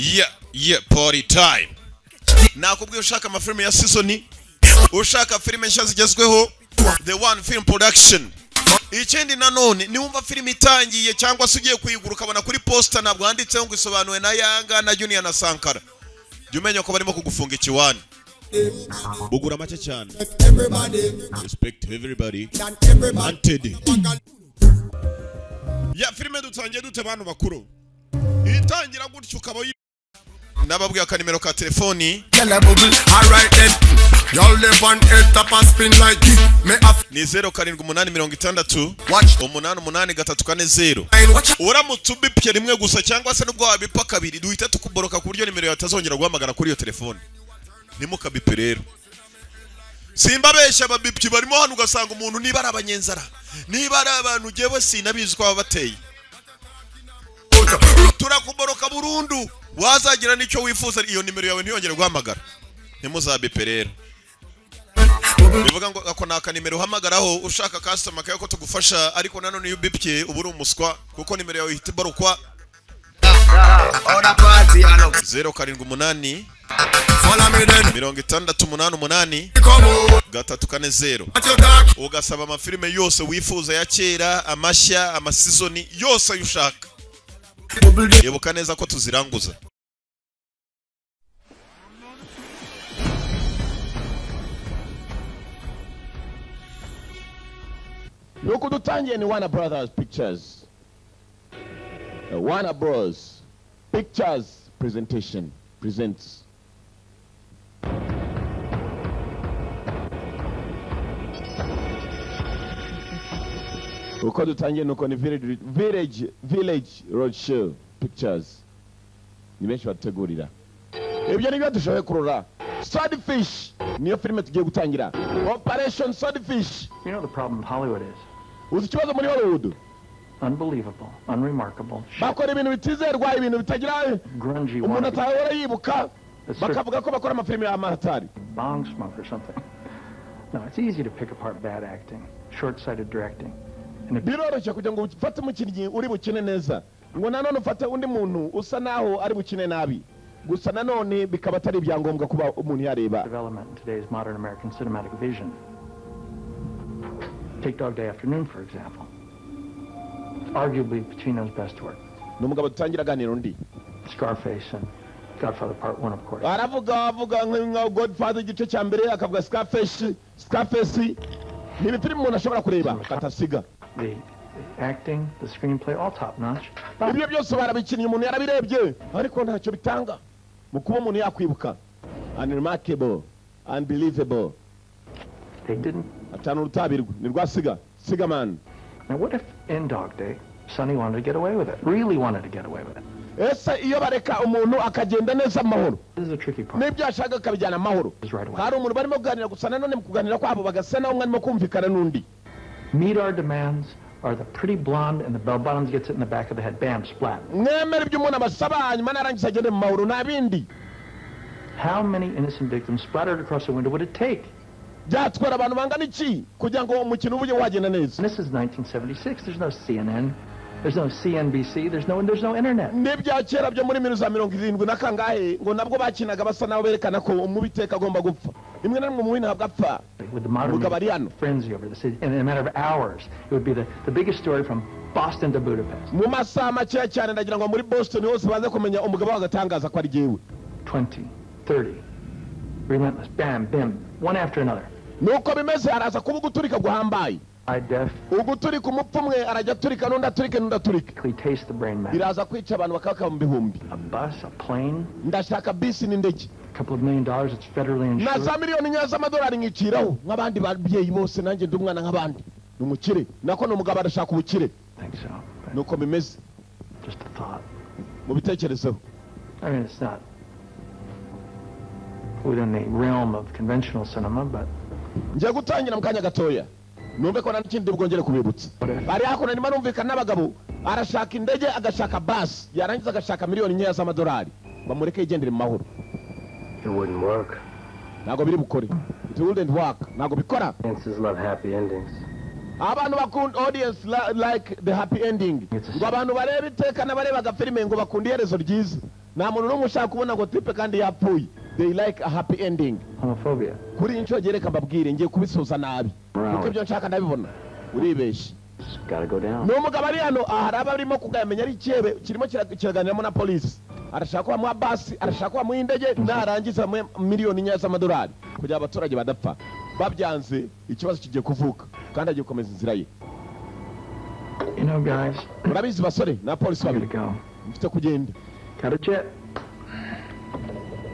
Yeah, party time. Nakubwiye ushaka amafilme ya season, ushaka filme nshya zigezweho, The One Film Production. Ikindi nanone ni wumva filme itangiye cyangwa se ugiye kuyigura ukabona kuri poster ntabwo handitseho ngo isobanuwe na Yanga na Junior na Sankara. Jya umenya ko barimo kugufunga ikiwani. Bugura make cyane. Respect everybody. Wanted. Ya filme dutangiye dute bantu bakuru. Itangira gutyo ukaba nababwiye akanimero ka telefoni ni 0786 uramutse ubipye rimwe gusa cyangwa se nubwo wabipa kabiri duhita tukuboroka ku buryo nimero yawe atazongera guhamagara kuri iyo telefoni. Nimukabipe rero. Simba besha ababipyi barimo hano ugasanga umuntu niba ari abanyenzara niba ari abantu jewe sinabizi ko babateye. Turakuboroka burundu. Wazagira nicyo wifuza iyo nimero yawe ntiyongere guhamagara. Ntimuzabipe rero. Bivuga ngo ako naka nimero uhamagaraho ushaka customer kayo ko tugufasha ariko nanone iyo ubipye uburi umuswa kuko nimero yawe ihita barukwa 078 388 ugasaba amafilme yose wifuza ya kera amashya amasizoni yose ayushaka. Yebuka neza ko tuziranguza. Nuko dutangiye ni Warner Brothers Pictures. Warner Bros Pictures presentation presents uko dutangiye nuko ni Village Roadshow Pictures. Ni benshi bategurira. Ibyo ni byo dushoboye kurora. Swordfish niyo filime tugiye gutangira. Operation Swordfish. You know the problem Hollywood is. Uzi kibazo muri Hollywood? Unbelievable, unremarkable. Bakora ibintu bitizerwa ibintu bitagira grungy. Umuntu atahora yibuka bakavuga ko bakora amafilime y'amatari. Bong smoke or something. No, it's easy to pick apart bad acting, short-sighted directing. Biroroshye kugira ngo ufate umukinnyi uri bukine neza ngo nanone ufate undi muntu usa naho ari bukine nabi gusa nanone bikaba atari ibyangombwa kuba umuntu yareba. Development in today's modern American cinematic vision. Take Dog Day Afternoon for example. It's arguably Pacino's best work. Numugabo tutangira ganiro ndi Scarface and Godfather Part 1 of course. Aravuga nka Godfather igice cya mbere akavuga Scarface ni filime umuntu ashobora kureba katasiga. The acting, the screenplay, all top notch. Ibyo byose barabikinnye umuntu yarabirebye ariko ntacyo bitanga mu kuba umuntu yakwibuka. Unremarkable, unbelievable. They didn't. Atanu rutabirwa ni rwasiga man. Now what if in Dog Day Sonny wanted to get away with it, really wanted to get away with it? Ese iyo bareka umuntu akagenda neza amahoro. This is a tricky part. Nibyo ashaka kabijyana amahoro. Hari umuntu barimo kuganira gusa nanone mu kuganira kwabo bagasana umwe arimo kumvikana n'undi. Meet our demands are the pretty blonde and the bell bottoms gets it in the back of the head, bam, splat. Mwemere ibyo umuntu abasaba hanyuma narangiza agende mu mahoro nabindi. How many innocent victims splattered across the window would it take? Byatwara abantu bangana iki kugira ngo umukino uje wagenda neza. This is 1976. There's no CNN. There's no CNBC. There's no internet. Nibya kera byo muri 1970 na kangahe ngo nabwo bakinaga basa naho berekana ko umubiteka agomba gupfa. Imwe na mwe ntabwo apfa. With the modern frenzy over this, in a matter of hours, it would be the biggest story from Boston to Budapest. Mu masaha make cyane ndagira ngo muri Boston hose baze kumenya umugabo wagatangaza ko ari jewe. 20, 30, relentless, bam, bim, one after another. Nuko bimeze araza kuba guturika guhambaye. Uguturika umupfumwe arajya turika nunda turika. Taste the brain matter. Biraza kwica abantu bakaka mu bihumbi. A bus, a plane. Ndashaka bisi n'indege. $2 million, it's federally insured. Na za miliyoni $100 ngiciraho nk'abandi babyeyi bose nanjye ndumwana nk'abandi. Numukire. Nako numugabo arashaka ubukire. Think so. Nuko bimeze. Just a thought. Mu bitekerezo. I mean, it's not within the realm of conventional cinema, but nje gutangira mu kanya gatoya numve ko n'ikindi bwongere kubibutsa bari hakona nima numvikana n'abagabo arashaka indege agashaka bus yarangiza agashaka miliyoni nke z'amadolari bamureke igendere mu mahoro. It wouldn't work. Nago biri bukore. It wouldn't work. Nago bikora. Audiences love happy endings. Abantu bakunda audience like the happy ending. Ngo abantu bareba iteka na bareba agafilime ngo bakunda iherezo ryiza. nta muntu n'umwe ushaka kubona ngo tipe kandi yapfuye. They like a happy ending. Homophobia. Kuri inshuro gereka mbabwire ngiye kubisoza nabi. Kuko ibyo nshaka ndabibona. Uribeshye. Gotta go down. N'umugabo ari hano aharaba arimo kugamenya ari cyebe kirimo kiraganiramo na police. Arashaka ko bamuha basi, arashaka ko bamuha indege, narangiza miliyoni nyinshi z'amadolari kugira abaturage badapfa. Babyanze ikibazo kigiye kuvuka kandi agiye gukomeza inzira ye. You know, guys. Murabizi basore na police Gotta babiri. go. Mfite kugenda. Got a jet.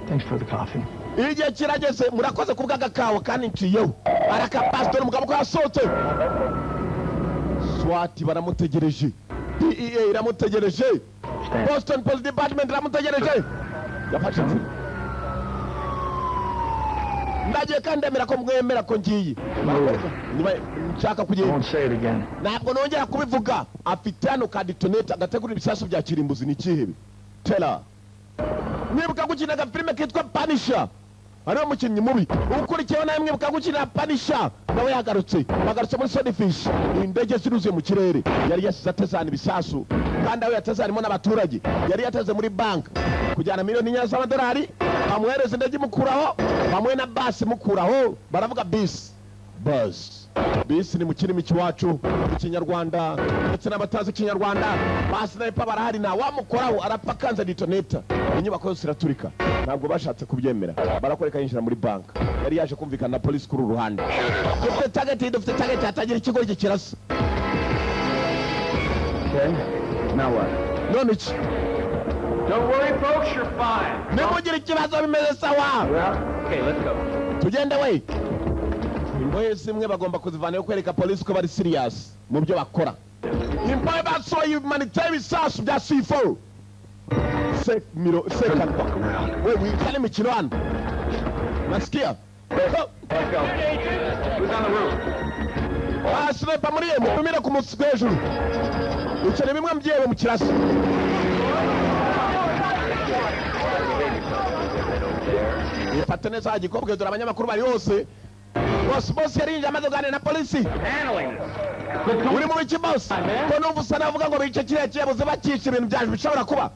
Thanks for the coffee. Igihe kirageze murakoze kuvuga gakawa kandi nciyeho. Araka pastor umugabo ko yasohotse. SWAT baramutegereje. DEA iramutegereje. Boston Police Department iramutegereje. Yafashe inzira. Ndagiye kandi ndemera ko mwemera ko ngiye. Nshaka I kugenda. won't say it again. Ntabwo nongera kubivuga. Afite hano ka detonator agategura ibisasu bya kirimbuzi ni kihebe. Tela. Mwibuka gukina agafilime kitwa Punisher. Ariyo mukinnyi mubi. Ukurikiyeho nawe mwibuka gukina Punisher. Nawe yagarutse. Bagarutse muri Swordfish. Indege ziruzuye mu kirere. Yari yasize atezana ibisasu. Kandi aho yatezanimo n'abaturage. Yari yateze muri bank. Kujyana miliyoni nyinshi z'amadolari. Bamuhereza indege mukuraho. Bamuhe na basi mukuraho. Baravuga bisi. Buzz. Bisi ni mu kirimi cy'iwacu ikinyarwanda ndetse n'abatazi ikinyarwanda basi na ipa barahari na wamukoraho arapfa kanza detonator inyubako yose iraturika ntabwo bashatse kubyemera barakoreka yinjira muri bank yari yaje kumvikana na police kuri uruhande dufite target hatagira ikigo kirasa. Okay. Now what? None iki Don't worry, folks. You're fine. nimugira ikibazo bimeze sawa. Well, okay, let's go. Tugende we. Imbohe zimwe bagomba kuzivana yo kwereka police ko bari serious mu byo bakora. Imbohe basohoye humanitarian resource bya C4. Second. We wikale mikino hano. Nasikia? Let's go. Who's on the roof? Sniper muri ye mumire ku musi hejuru. Ucere bimwe mbyebe mu kirasi. Ifate neza agikobwe dore abanyamakuru bari hose. Boss yarinje amaze kuganira na polisi. Uri mu biki boss? Ko numva usa navuga ngo bice kiriya kiyabuze bakica ibintu byaje bishobora kuba.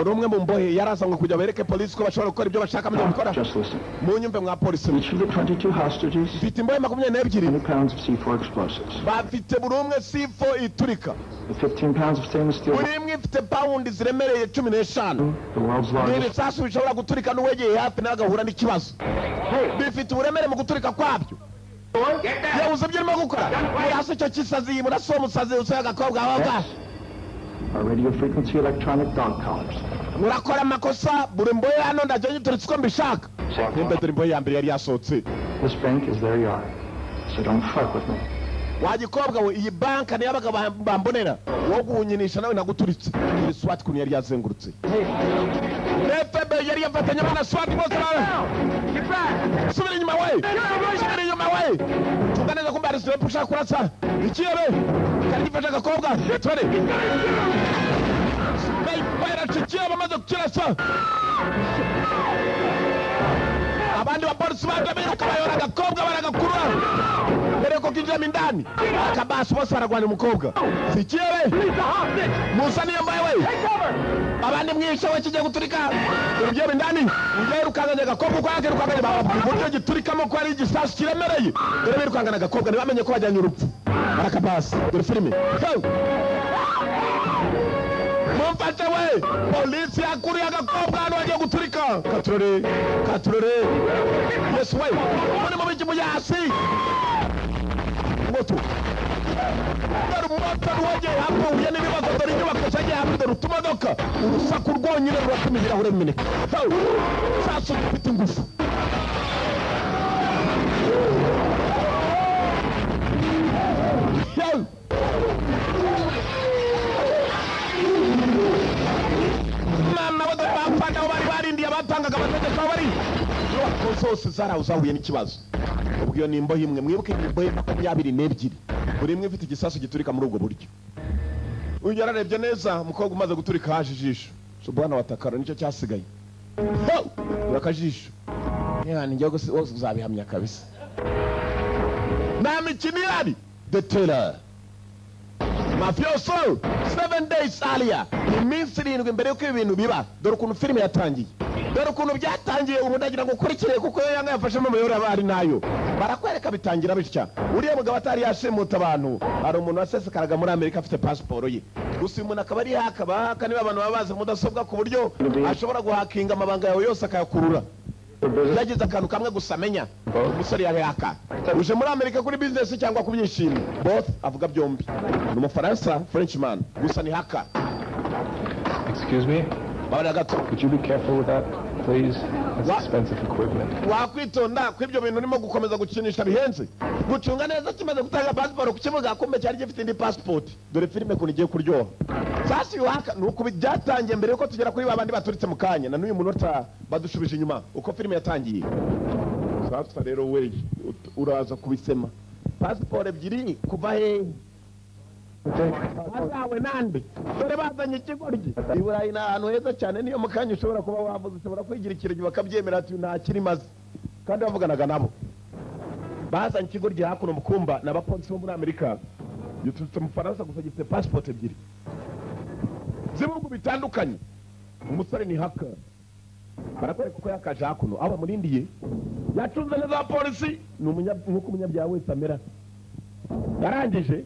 Uri umwe mu mbohe yarasangwe kujya bereke polisi ko bashobora gukora ibyo bashaka mu gukora. Just listen. Mu nyumve mwa polisi. Each of the 22 hostages, Mfite imbohe 22 20 pounds of C4 explosives. bafite buri umwe C4 iturika. The 15 pounds of stainless steel, Buri imwe ifite pound ziremereye 15. the world's Ni largest. ibisasu bishobora guturika n'uwegeye hafi n'agahura n'ikibazo. Bifite uburemere mu guturika kwabyo. Yabuze ibyo urimo gukora. Murasa icyo kisazi, murasa uwo musazi usohoye agakobwa aho ngaho. Our radio frequency electronic dog collars. Murakora amakosa buri mbohe hano ndajya nyituritse uko mbishaka. Nimba dore imbohe ya mbere yari yasohotse. This bank is their yard, so don't fuck with me. Wagikobwa we iyi banka niyo abaga bambonera. Wo guhunyinisha nawe naguturitse. Iri SWAT kuntu yari yazengurutse. FB yari yafatanya na SWAT bose bawe. Subira inyuma we. Subira inyuma we. Tuganeza kumbe ari sire pusha kurasa. Ikiyebe. Kari gifasha agakobwa. Tore. Bayira chikiye bamaze kukirasa. Abandi ba polisi bagabiruka bayora agakobwa baragakurura. Mbere ko kinjira mindani. Akabasi bose baragwana umukobwa. Sikiyebe. Musa niyo mbaye we. Abandi mwishe we kijye guturika. Urubye mindani. Uje rukanganya agakobwa kwa yake rukanganya baburyo giturikamo ko ari igisasu kiremereye. Dore birukangana agakobwa ntibamenye ko bajyanye urupfu. Barakabasi. Dore filime. Mumfate we. Polisi yakuri agakobwa hano wagiye guturika. Katurore. Yes we. Muri mu biki muyasi. Moto. Dore moto wagiye hapo uye n'ibibazo dore inyubako zagiye hapo dore utumodoka. Urusaku rwonyine ruratuma ibirahure bimeneka. Sasa ufite ingufu. Mama wada bapanga bari barindiye batangaga amategeko bari. Zose zarahuye n'ikibazo. Ubwo iyo ni imbohe imwe mwibuke imbohe 22. Buri imwe ifite igisasu giturika muri ubwo buryo. Uyu yararebye neza umukobwa umaze guturika haje ijisho. Subhana watakara nicyo cyasigaye. Urakajisho. Yani njye wose uzabihamya kabisa. Na mikino yari The Taylor. mafioso 7 days earlier, iminsi 7 mbere yuko ibintu biba. Dore ukuntu filime yatangiye, dore ukuntu byatangiye. Ubu ndagira ngo ukurikire kuko yanga yafashemo amayobora abari nayo barakwereka bitangira bitya. Uriya mugabo atari yashimuta abantu, hari umuntu wasesekaraga muri Amerika afite passport ye. Gusa umuntu akaba ari haka niba abantu babaze mudasobwa ku buryo ashobora guhakinga amabanga yawe yose akayakurura. Yagize akantu kamwe gusa amenya, umusore yari haka uje muri Amerika kuri business cyangwa ku byishimo. Both avuga byombi, ni umufaransa Frenchman, gusa ni haka. Excuse me? Could you be careful with that, please? That's expensive equipment. Wakwitonda kwibyo bintu urimo gukomeza gukinisha bihenze. Gucunga neza kimaze gutanga passport ku kibuga kumbe cyari gifite indi passport. Dore filime ko nigiye kuryoha. Sasi waka nuko byatangiye mbere yuko tugera kuri babandi baturitse mu kanya na n'uyu munota badushubije inyuma uko filime yatangiye. Sasa rero we uraza kubisema. Passport ebyiri kuva he? Azawe nande dore bazanye ikigoryi. Iburayi na ahantu heza cyane, niyo mukanya ushobora kuba wavuze, ushobora kwigira ikiregi bakabyemera ati nta kiri maze, kandi bavuganaga nabo. Bazanye ikigoryi hakuno mukumba n'abapolisi bo muri Amerika. Yututse mu Faransa gusa gifite passport ebyiri z'ibihugu bitandukanye. Umusore ni haka, barakwereka ko yakaje hakuno aba murindiye, yacunze neza polisi. Ni nk'uko umunyabyaha wese amera. Yarangije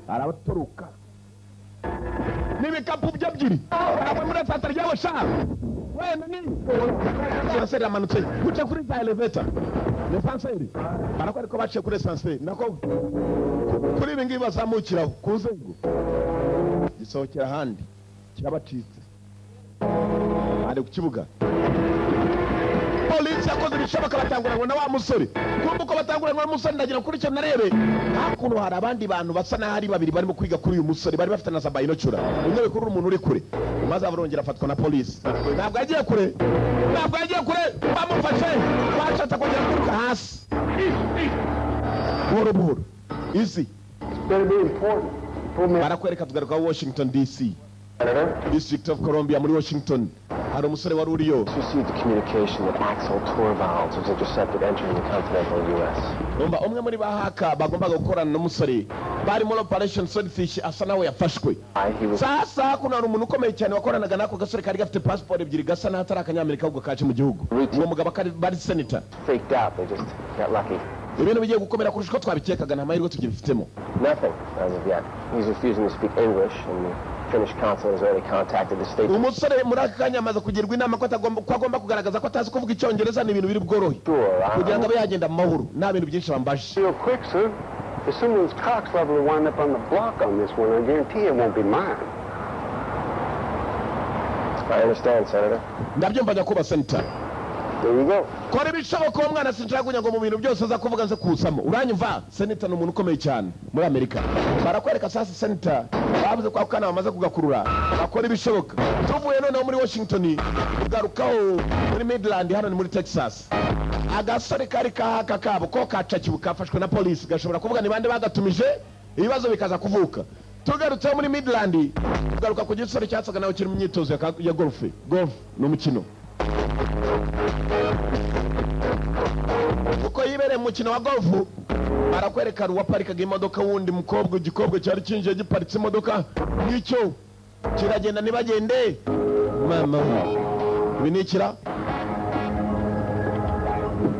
arabaturuka n'ibikapu by'ebyiri arabwe muri sasa ryawe sha wenda ni sanseri amanutse guca kuri za elevator ne sanseri barakwereka baciye kuri sanseri nako kuri ibi ngibi bazamukiraho ku nzego gisohokera ahandi kirabacitse. Ari ku kibuga polisi yakoze ibishoboka batanguranwa na wa musore. Kumva uko batanguranwa n'umusore ndagira kuri cyo narebe hakuno hari abandi bantu basa naho ari babiri barimo kwiga kuri uyu musore, bari bafite na za bayinocura. Unyewe kuri umuntu uri kure maze abarongera afatwa na polisi. Ntabwo yagiye kure, bamufashe bacata kongera kuruka hasi buhoro buhoro. Easy. Barakwereka tugaruka Washington DC, District of Columbia muri Washington. Hari umusore wari uriyo. Received the communication that Axel Torvalds was intercepted entering the continental U.S. Umwe muri bahaka bagombaga gukorana n'umusore bari muri Operation Swordfish asa nawe yafashwe. Sasa kuna umuntu ukomeye cyane wakoranaga nako gasore kari gafite passport ebyiri gasa na hatari akanyamerika ahubwo kaje mu gihugu. Uwo mugabo bari senator. Faked out, they just got lucky. Ibintu bigiye gukomera kurusha ko twabikekaga nta mahirwe tugifitemo. Nothing as of yet. He's refusing to speak English and the Finnish consulate has already contacted the state. Umusore muri akanya amaze kugirwa inama ko agomba kugaragaza ko atazi kuvuga icyongereza n'ibintu biri bworohe kugira ngo abe yagenda mu mahoro nta bintu byinshi bambaje. Real quick, sir. As soon as Cox level will wind up on the block on this one, I guarantee it won't be mine. I understand, Senator. Ndabyumva nyakuba Senator. There you go. Kora ibishoboka uwo mwana sinshaka kugira ngo mu bintu byose aza kuvuga nze kusamo. Uranyumva? Senator ni umuntu ukomeye cyane muri Amerika. Barakwereka sasa Senator bavuze ko akana bamaze kugakurura akora ibishoboka. Tuvuye none muri Washington ugarukaho muri Midland hano ni muri Texas. Agasore kari kahaka kabo ko kacakibu kafashwe na polisi gashobora kuvuga ni bande bagatumije ibibazo bikaza kuvuka. Tugarutse muri Midland tugaruka ku gisore cyatsaga nawe kiri mu myitozo ya golf no mukino. Uko yibereye mu mukino wa golf barakwereka ruwaparikaga imodoka wundi mukobwa igikobwa cyari kinjiye giparitse imodoka n'icyo kiragenda nibagende mama binikira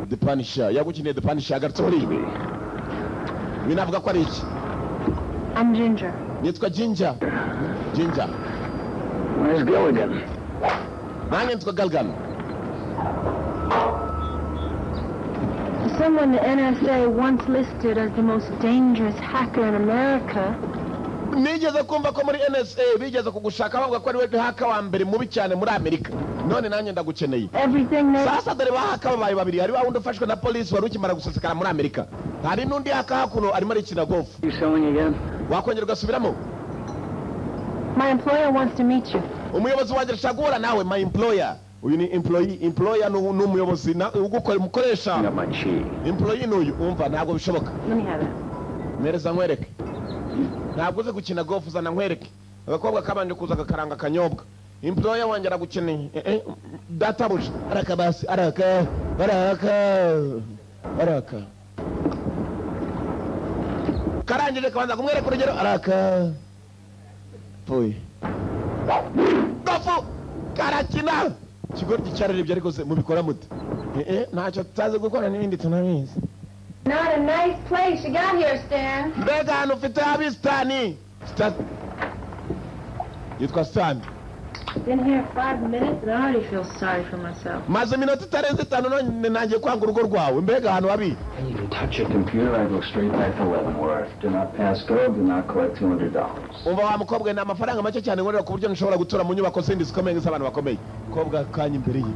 The Punisher yagukineye The Punisher agarutse muri ibi binavuga ko ari iki. I'm Ginger. Nitwa Ginger. Where's Gilligan? Nange nitwa Galgan. Someone the NSA once listed as the most dangerous hacker in America. Nigeze kumva ko muri NSA bigeze kugushaka bavuga ko ari we haka wa mbere mubi cyane muri Amerika. None nanjye ndagukeneye. Everything they... Sasa dore bahaka babaye babiri, hari wundi ufashwe na polisi wari ukimara gusesekara muri Amerika. Hari n'undi haka hakuno arimo arikina golf. You selling again? Wakongera ugasubiramo? My employer wants to meet you. Umuyobozi wanjye arashaka guhura nawe. My employer. Uyu ni employer n'umuyobozi ugukora umukoresha. Employee n'uyu umva ntabwo bishoboka. Let me have it. Mereza nkwereke. Ntabwo uze gukina golf uzana nkwereke. Agakobwa kabanje kuza gakaranga kanyobwa. employer wanjye aragukeneye databuja araka basi araka karangije kabanza kumwereka urugero araka pfuye gafu karakina ikigo gicarira ibyo ariko mubikora mute ntacyo tutazi gukora n'ibindi tunabizi. Not a nice place you got here, Stan. Mbega hano ufite abi Stani. Yitwa Stan. Been here 5 minutes and I already feel sorry for myself. Maze minota itarenze 5 none nangiye kwanga urugo rwawe. Mbega hano abi. And you can touch your computer. I go straight back to Leavenworth. Do not pass go. Do not collect $200. Umva wa mukobwa ni amafaranga make cyane ngorera ku buryo nshobora gutura mu nyubako zindi zikomeye nk'abantu bakomeye. Kobwa kanya imbere ye.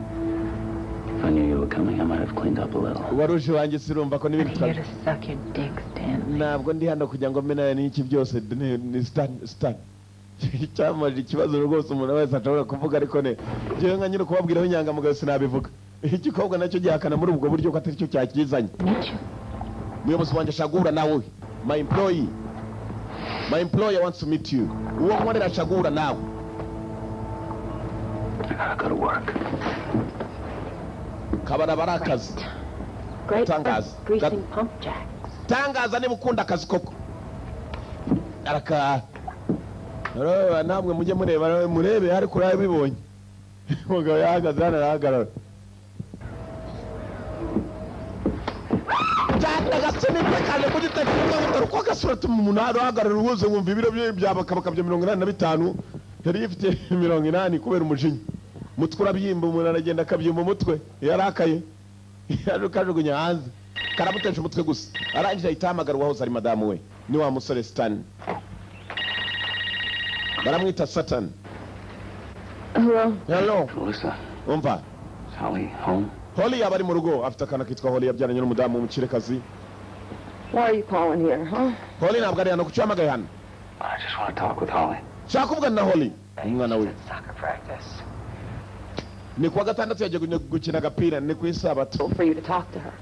I knew you were coming. I might have cleaned up a little. Waruje wanjye sirumva ko n'ibindi I'm here to suck your dick, Stan. ntabwo ndi hano kugira ngo menane n'iki byose ni Stan. Cyamaje ikibazo rwose umuntu wese ashobora kuvuga ariko ne jewe nka nyine kubabwiraho inyangamugayo sinabivuga. Igikobwa nacyo gihakana muri ubwo buryo ko atari cyo cyakizanye. Muyobozi wanjye ashagura nawe. My employer wants to meet you. Uwo nkorera ashagura nawe. I gotta go to work. Kabara barakazi. Great Tangaza. greasing pump jacks. Tangaza niba ukunda akazi koko. Araka. Namwe mujye murebe hari kuri ayo bibonye. Mugabo yahagaze hano arahagarara. Cyane gasini kandi kugitekereza mutaruko gasura umuntu arahagarara ubuze ngumva ibiro bye byabakabakabye 85 yari ifite 80 kubera umujinya. Mutwe urabyimba umuntu aragenda akabyimba umutwe yarakaye. Yarukajugunya hanze. Karamutesha umutwe gusa. Arangije ahitahamagara wahoze ari madamu we. Ni wa musore Stan. Baramwita Satan. Hello. Melissa. Umva. Is Holly home? Holly yaba ari mu rugo afite akana kitwa Holly yabyaranye n'umudamu w'umukirekazi. Why are you calling here, huh? Holly ntabwo ari hano kucyamagaye hano. I just want to talk with Holly. Shaka kuvugana na Holly. Umwana we. Soccer practice. Ni kuwa gatandatu yagiye gukina agapira ni ku isabato. For you to talk to her.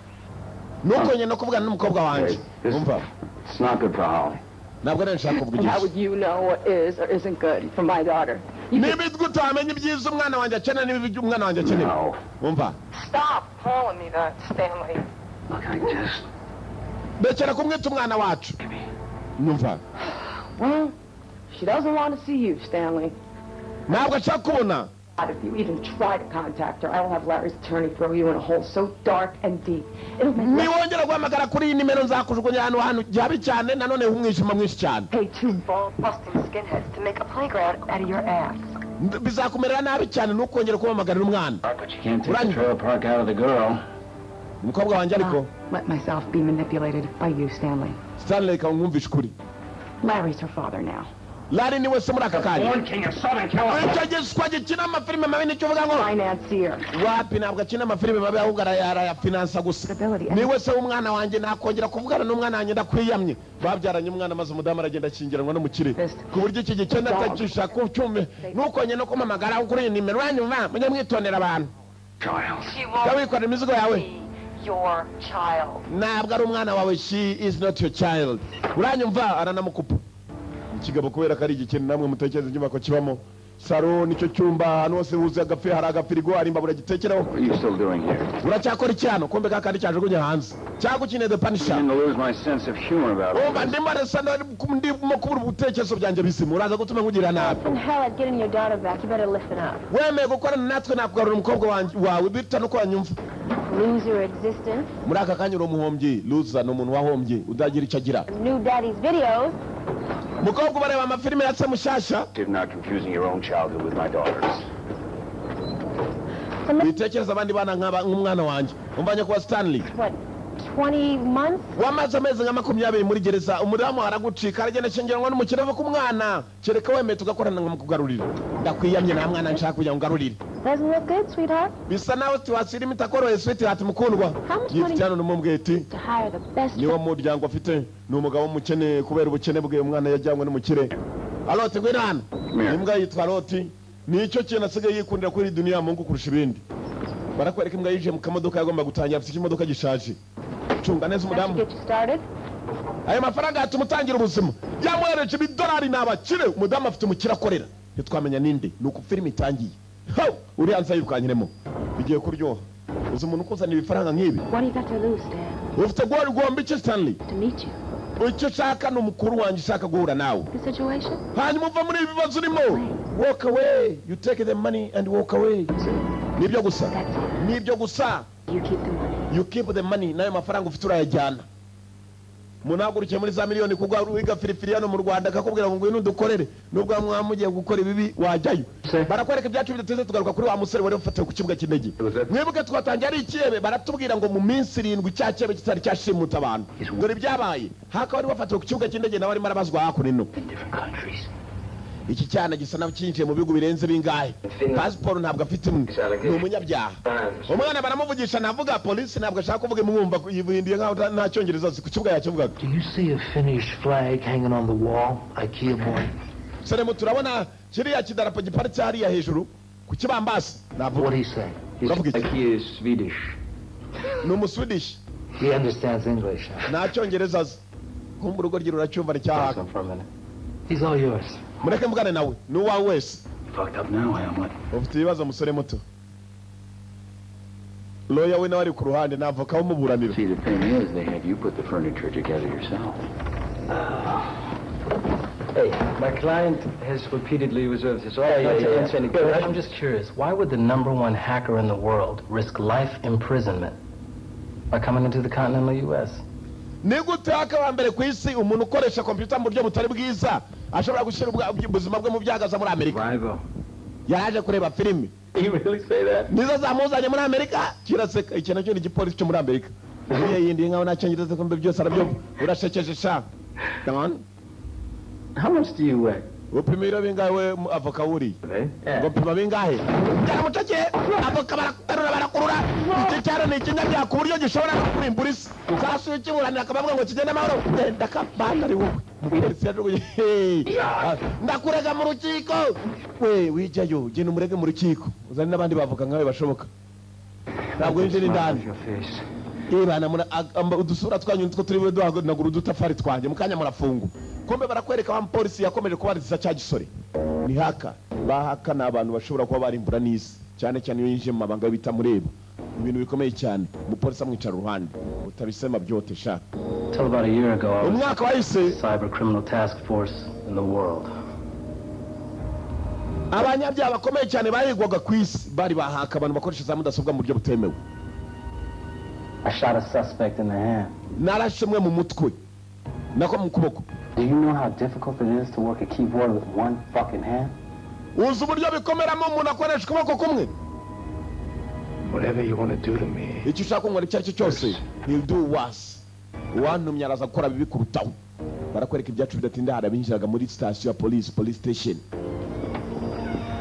Nuko nyine no kuvugana n'umukobwa wanjye. Umva. It's not good for Holly. Ntabwo ari nshaka And how kuvugisha. would you know what is or isn't good for my daughter? Niba utamenya ibyiza umwana wanjye akeneye n'ibyo umwana wanjye akeneye. No. Umva. Stop calling me that, Stanley. Look, I just... Bekera kumwita umwana wacu. Numva. Well, she doesn't want to see you, Stanley. Ntabwo ashaka kubona. If you even try to contact her, I will have Larry's attorney throw you in a hole so dark and deep. It'll make Niwongera guhamagara kuri iyi nimero nzakujugunya hano byabi cyane nanone umwijima mwinshi cyane. pay 2 ball-busting skinheads to make a playground out of your ass. Bizakumerera nabi cyane nukongera kuhamagara umwana. But you can't take the trailer park out of the girl. Umukobwa wanjye ariko. Let myself be manipulated by you, Stanley. Stanley kamwumvisha ukuri. Larry's her father now. Larry niwe se muri aka kanya. Born king of Southern California. Icyo giswa gikina amafilime mabi nicyo uvuga ngo. Financier. Wapi ntabwo akina amafilime mabi ahubwo arayafinansa gusa. Niwe se w'umwana wanjye nakongera kuvugana n'umwana wanjye ndakwiyamye. Babyaranye umwana maze umudamu aragenda akingiranwa n'umukire. Ku buryo iki gikenda atagisha ku cyume. Nukonye no kumamagara kuri iyi nimero yanyuma mujye mwitondera abantu. Yawikorera imizigo yawe. Your child. Ntabwo ari umwana wawe, she is not your child. Uranyumva aranamukupa. Ikigabo kubera kari igikene namwe mutekereza inyubako kibamo. Saro nicyo cyumba hano hose huze agafi hari agafirigo hari imbabura gitekeraho. What are you still doing here? Uracyakora icyano kombe kakandi cyajugunye hanze. Cyagukine the Punisher. I'm lose my sense of humor about it. Umva ndimo ndimo kubura ubutekerezo byanjye bizimu. Uraza gutuma nkugira nabi. And hell, at getting your daughter back, you better listen up. Wemeye gukorana natwe nakugarura umukobwa wawe bita no kwanyumva. Lose your existence. Muri aka kanya uri umuhombyi, loser no umuntu wahombye udagira icyo agira. New daddy's videos. Mukobwa bareba amafilime yatse mushasha. You're not confusing your own childhood with my daughter's. Bitekereza abandi bana nk'umwana wanjye. Umvanye kwa Stanley. What, 20 months? Wamaze amezi nka 20 muri gereza umudamu aragucika aragenda shengeranwa n'umukire ava ku mwana. Kereka wemeye tugakorana nkamukugarurira. Ndakwiyamye nta mwana nshaka kujya ngarurira. Doesn't look good, sweetheart. Bisa nawe tiwasira imitakoroye sweetheart mukundwa. Yifitano n'umubweti. To hire the best. Niwo muryango afite ni umugabo mukene kubera ubukene bwe umwana yajyanywe n'umukire. Alote gwirana. Imbwa yitwa Loti. Nicyo kintu asigaye yikundira kuri dunia Mungu kurusha ibindi. Barakwereka imbwa yije mu kamodoka yagomba gutangira afite imodoka gishaje. Cunga neza umudamu. Ayo mafaranga atumutangira ubuzima. Yamwereje $100 n'abakire umudamu afite umukira akorera. ntitwamenya ninde nuko filime itangiye uri hanze yirukanyiremo bigiye kuryoha uzi umuntu ukuzanira ibifaranga nk'ibi What do you got to lose, Dad? ufite guhora ugomba iki Stanley To meet you. icyo ushaka ni umukuru wanjye ushaka guhura nawe The situation? hanyuma uva muri ibi bibazo urimo walk away you take the money and walk away nibyo gusa nibyo gusa You keep the money. you keep the money nayo mafaranga ufite urayajyana munagurukiye muri za miliyoni kugwa wiga firifiri hano mu Rwanda akakubwira ngo ngwino dukorere nubwo mwamugiye gukora ibibi wajyayo barakwereka ibyacu bidateze tugaruka kuri wa musore wari ufatiwe ku kibuga cy'indege mwibuke twatangiye ari ikiyebe baratubwira ngo mu minsi 7 cya cyebe kitari cyashimuta abantu dore ibyabaye haka wari wafatiwe ku kibuga cy'indege nawe arimo arabazwa hakuno iki cyana gisa n'akinjiye mu bihugu birenze bingahe passport ntabwo afite imwe ni umunyabyaha umwana baramuvugisha navuga polisi ntabwo ashaka kuvuga imwumva yivuhindiye nkaho nta cyongereza ku kibuga yakivugaga. Do you see a Finnish flag hanging on the wall, IKEA boy? Seremo turabona kiriya kidarapo giparitse hariya hejuru ku kibambasi navuga. What do you say? IKEA is Swedish. Ni umuswedish. He understands English. Nta cyongereza azi. Kumva urugo rye ruracyumva n'icyahaka. He's all yours. Mureke mugane nawe ni uwawe wese. Fucked up now, Hamlet. Ufite ibibazo musore muto. Lawyer we nawe ari ku ruhande navoka umuburanira. See, the thing is, they had you put the furniture together yourself. Hey, my client has repeatedly reserved his right not to answer any questions. I'm just curious, why would the #1 hacker in the world risk life imprisonment by coming into the continental U.S.? Nigute akaba mbere ku isi umuntu ukoresha computer mu buryo butari bwiza ashobora gushyira ubuzima bwe mu byagaza muri Amerika. Yaje kureba filime. You really say that? Nizo zamuzanye muri Amerika kiraseka ikintu cyo igipolisi cyo muri Amerika. Uriya yindi nkaho nacyongereza kumbe byose arabyo urashekeje sha. Come on. How much do you weigh? Upimira bingawe avoka uri? Ngo pima bingahe? Cyane mutake avoka barakurura. Iki cyane ni kinga bya ku buryo gishobora kurimbura isi. Sasu kiburanira akabavuga ngo kigende amahoro. Ndakabanda ari wowe. Mupolisi yaje ndakurega mu rukiko. We wijayo genda umurege mu rukiko. Uzane n'abandi bavuga nkawe bashoboka. Ntabwo yinjira indani. Ibana muna udusura twanyu nitwo turi duhagurura udutafari twanjye mukanya murafungu. Kombe barakwereka wa polisi yakomeje kubariza cya gisore. Ni haka bahaka n'abantu bashobora kuba barimbura n'isi cyane cyane iyo yinjiye mu mabanga bita mureba. Ibintu bikomeye cyane umupolisi amwicara uruhande utabisema byote sha. Till about a year ago, I umwaka wahise cyber criminal task force in the world. Abanyabyaha bakomeye cyane bahigwaga ku isi bari bahaka abantu bakoresha za mudasobwa mu buryo butemewe. I shot a suspect in the hand. Narashimwe mu mutwe nako mu kuboko. Do you know how difficult it is to work a keyboard with one fucking hand? Uzi uburyo bikomeramo umuntu akoresha ukuboko kumwe. Whatever you want to do to me. Icyo ushaka ngo icyo cyose he'll do worse. Wantumye araza gukora bibi kurutaho. Barakwereka ibyacu bidatinda harabinjiraga muri station ya police station.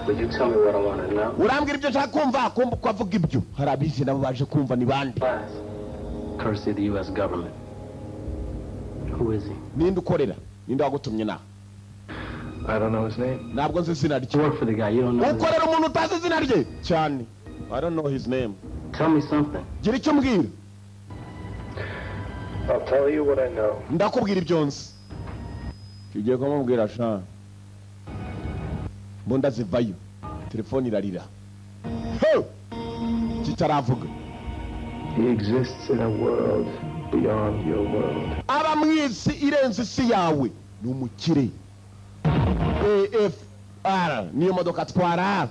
Would you tell me what I want to know? Urambwira ibyo nshaka kumva kwavuga ibyo harabije nabo baje kumva ni bande. Courtesy of the U.S. government. Who is he? Ninde ukorera? Ninde wagutumye na? I don't know his name. Ntabwo nzi izina rye. Work for the guy, you don't know. Ukorera umuntu utazi izina rye? Cyane. I don't know his name. Tell me something. Gira icyo mbwira. I'll tell you what I know. Ndakubwira ibyo nzi. Kigiye kumubwira sha. Mbunda zivayo. Telefone irarira. Kitaravuga. He exists in a world beyond your world. Aba mwisi irenze isi yawe ni umukire. AFR niyo modoka atwara.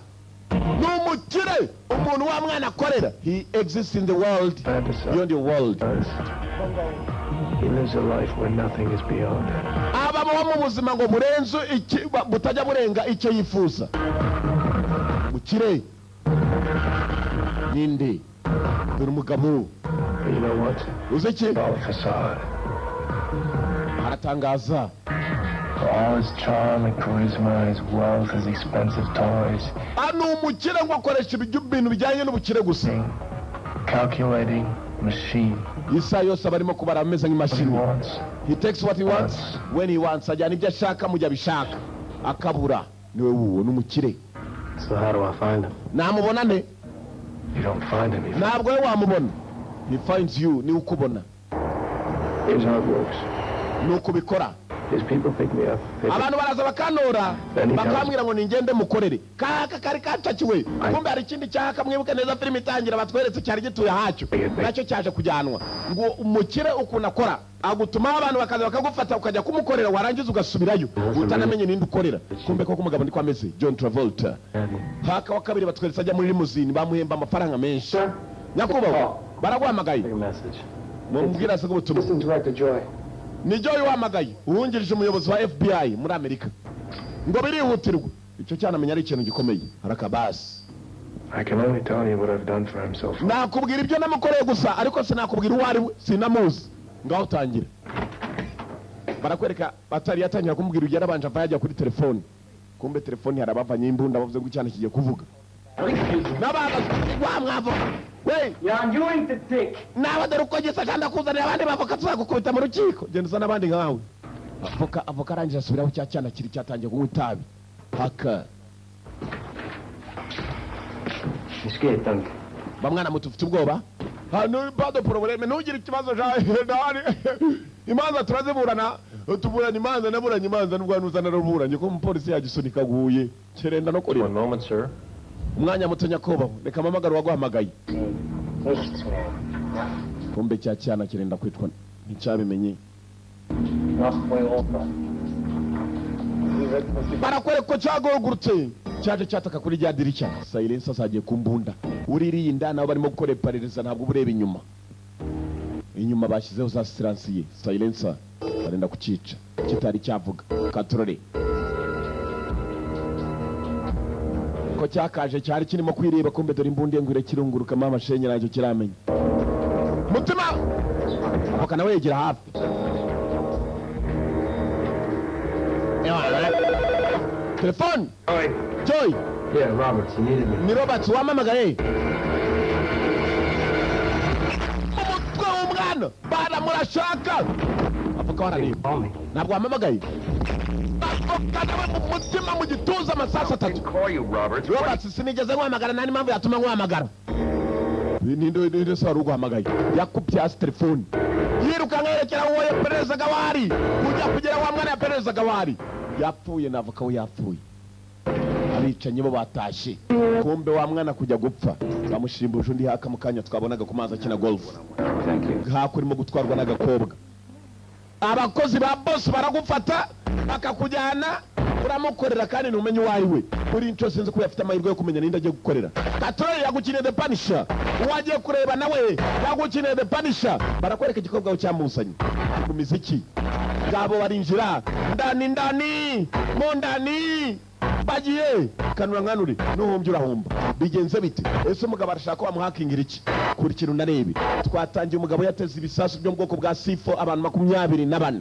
Ni umukire umuntu wa mwana akorera. He exists in the world beyond your world. He lives a life where nothing is beyond. Aba mu buzima ngo murenzo butajya burenga icyo yifuza. Mukire. Ninde? Dore umugabo. You know what? Uzeki? All facade. Aratangaza. For all his charm and charisma, his wealth, his expensive toys. Anu umukire ngo akoresha ibintu bijyanye n'ubukire gusa. Calculating machine. Isa yose abarimo kubara ameze nk'imashini. He takes what he wants when he wants. Ajyana ibyo ashaka mu gihe abishaka. Akabura niwe wuwo n'umukire. So how do I find him? Namubona ne? You don't find him. Ntabwo we wamubona. He finds you ni ukubona. Here's how it works. Nuko bikora. His people pick me up. Abantu baraza bakanora bakambwira ngo ningende mukorere kaka kari kacakiwe kumbe hari ikindi cyaka mwibuke neza filime itangira batweretse cyari gituye hacyo nacyo cyaje kujyanwa ngo umukire ukuna akora agutuma abantu bakaza bakagufata ukajya kumukorera warangiza ugasubirayo utanamenye ninde ukorera kumbe ko kumugabo ndiko ameze John Travolta haka wa kabiri batweretse ajya muri limousine bamuhemba amafaranga menshi nyakubaho baragwamagaye mumbwira se gubutumwa ni Joy wamagaye uwungirije umuyobozi wa FBI muri Amerika ngo birihutirwa icyo cyanamenya ari ikintu gikomeye harakabasi. I can only tell you what I've done for him so far. Nakubwira ibyo namukoreye gusa ariko sinakubwira uwo ari we sinamuzi ngaho utangira barakwereka batari yatangira kumubwira ugera banje avajya kuri telefone kumbe telefone harabavanye imbunda bavuze ngo cyane kigiye kuvuga nabaga wa mwavo we yanjye the dick nawe dore uko gisa kandi akuzanira abandi bavoka tuzagukubita mu rukiko genda usa n'abandi nkawe avoka arangira asubiraho cya cyana kiri cyatangiye kunywa itabi haka Iskietank. Bamwana mutu ufite ubwoba hano bado probleme ntugire ikibazo jahe imanza turaziburana tuburana imanza naburanye imanza nubwo nuzana ruburanye ko umupolisi yagisunika guye kerenda no kuri One moment, sir. umwanya muto nyakoba reka mamagara waguhamagaye kumbe cya cyana kirenda kwitwa nicyabimenye barakwereka ko cyagogurutse cyaje cyataka kuri rya dirishya silence asagiye kumbunda uririnda nabo barimo gukora iperereza ntabwo bureba inyuma bashyizeho za silencier silence barenda kucica kitari cyavuga katorore ko cyakaje cyari kirimo kwireba kumbe dore imbunde ngwire kirunguruka mama shenye nacyo kiramenya mutima avoka nawe yegera hafi telefone Joy. Yeah, Robert, you needed me. Ni Robert wamamagaye. Umutwe w'umwana bana murashaka. Avuka warani. Ntabwo wamamagaye. Nawe umutima mu gituza amasasa atatu. Call you, Robert. Robert sinigeze nkwamagara nani mpamvu yatuma nkwamagara. Ninde se waruguhamagaye. Yakubye hasi telefone. Yiruka nkerekera uwo yaperezaga wari. Kujya kugera wa mwana yaperezaga wari. Yapfuye navuka we yapfuye. Abicanye bo batashe kumbe wa mwana kujya gupfa bamushimbuje undi haka mukanya twabonaga ku mazi akina golf hakurimo gutwarwa n'agakobwa abakozi ba boss baragufata bakakujyana uramukorera kandi ntumenye uwayi we kuri inco sinzi ko yafite amahirwe yo kumenya ninde agiye gukorera Katorore yagukiniye The Punisher uwagiye kureba nawe yagukiniye The Punisher barakwereka igikobwa cyamusanye ku miziki gabo barinjira ndani mu ndani bagiye kanura nkanuri nuhumbye urahumba bigenze bite ese umugabo arashaka ko bamuhakingira iki kuri kintu narebe twatangiye umugabo yateze ibisasu byo mu bwoko bwa sifo abantu 24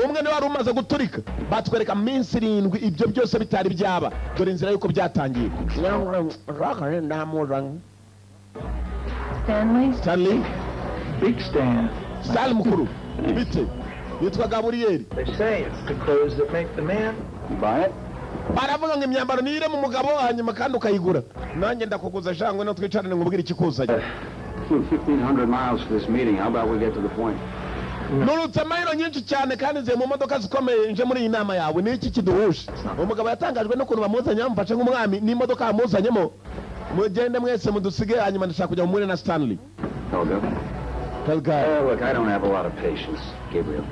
umwe ni wari umaze guturika batwereka minsi 7 ibyo byose bitari byaba dore inzira yuko byatangiye Stanley Big Stan Sal mukuru bite yitwa Gabriel They say it's the clothes that make the man. Buy it? baravuga ngo imyambaro nire mu mugabo hanyuma kandi ukayigura nanjye ndakuguza shangwe no twicarane ngubwira ikikuzanye 1,500 miles for this meeting. How about we get to the point? nurutse mayiro nyinshi cyane kandi nze mu modoka zikomeye nje muri iyi nama yawe ni iki kiduhusha umugabo yatangajwe no kuntu bamuzanye bamufashe nk'umwami n'imodoka yamuzanyemo mugende mwese mudusige hanyuma ndashaka kujya muri na Stanley Helga Look, I don't have a lot of patience, Gabriel.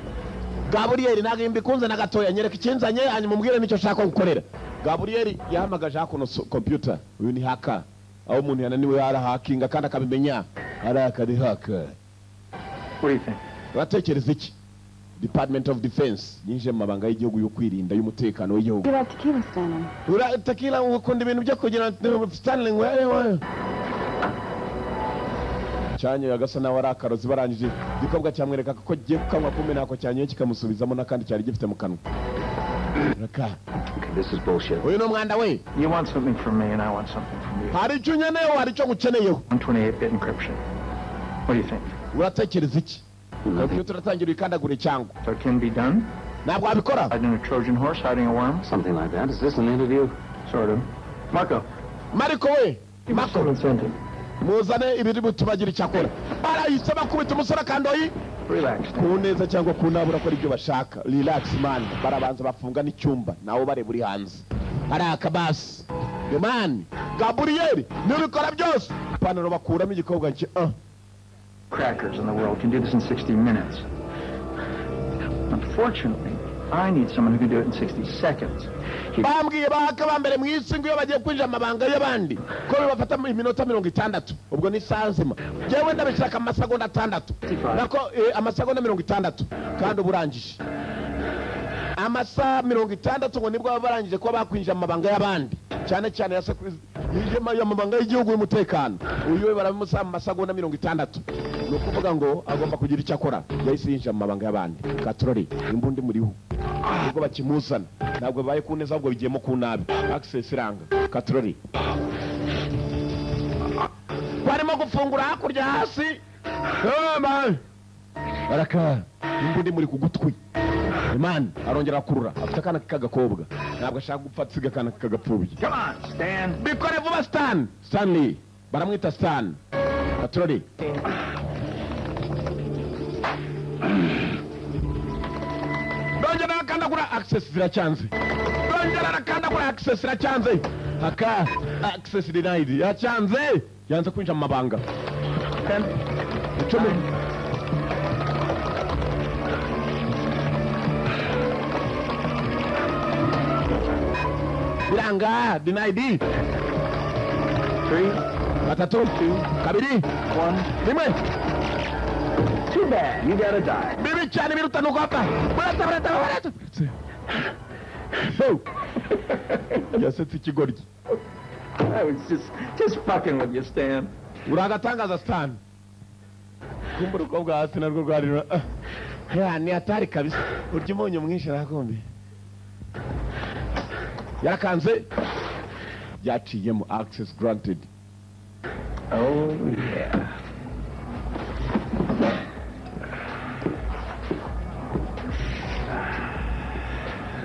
Gabriel ntabwo mbikunze na gatoya nyereka ikinzanye hanyuma umbwire nicyo shaka gukorera Gabriel yahamagaje hakuno computer uyu ni haka aho umuntu yananiwe hakinga kandi akabimenya arakari haka What do you think? uratekereza iki Department of Defense yinje mu mabanga y'igihugu yo kwirinda y'umutekano w'igihugu You like tequila, Stanley? tequila ukunda ibintu byo kugira Stanley wewe cyanye yagasa nawe arakarozi barangije gikobwa cyamwereka ko giye kukanywa kumbe nako cyanye kikamusubizamo nakandi cyari gifite mu kanwa raka This is bullshit. uyu no mwanda we You want something from me and I want something from you. hari icyo nyeneyo hari icyo gukeneyeho 128-bit encryption. What do you think? uratekereza iki computer uratangira ikandagura cyangwa So it can be done? ntabwo wabikora Hiding a Trojan horse, hiding a worm? Something like that. Is this an interview? Sort of. Marco. Mariko we Marco incentive. muzane ibiri butubagira icyakora barahise bakubita umusore kandoyi Relax. Kuneza cyangwa kunabura ko ibyo bashaka. Relax man. Barabanza bafunga n'icyumba nawo bare buri hanze. Ari akabasi. Man, Gabriel, nibikora byose. Panaro bakuramo igikobwa cye. Crackers in the world can do this in 60 minutes. Unfortunately, I need someone who can do it in 60 seconds. Bambwiye bahaka mbere mu isi ngo bagiye kwinjira amabanga y'abandi ko bafata iminota 60 ubwo ni sanzima jewe ndabishaka amasegonda 6 nako amasegonda 60 kandi uburangije amasa 60 ngo nibwo barangije ko bakwinjira amabanga y'abandi cyane cyane yijema y'amabanga y'igihugu y'umutekano uyu baramusa amasegonda 60 no kuvuga ngo agomba kugira icyo akora yahise yinjira amabanga y'abandi katrori imbundi muriho ubwo bakimuzana ntabwo baye kuneza ahubwo bigiyemo ku nabi access iranga katrori barimo gufungura hakurya hasi baraka imbundi muri kugutwi man arongera kurura afite akana k'agakobwa ntabwo ashaka gupfa tsiga akana k'agapfubyi bikore vuba Stanley baramwita Stan katrori Kanda kura access ziracyanze. Dongera kanda kura access ziracyanze. Haka access denied. Yacyanze. Yanze kwinjira mu mabanga. Kandi icumi. Biranga denied. 3 batatu 2 kabiri 1 rimwe. Too bad, you gotta die. Bibi cyane birutanuka hapa. Barata. Yasetse ikigoryi. I was just fucking with you, Stan. Uragatangaza Stan. Kumbura ukobwa hasi narwo rwarira. Ni atari kabisa. Urya umunyu mwinshi nakombe. Yarakanze. Yaciyemo access granted. Oh yeah.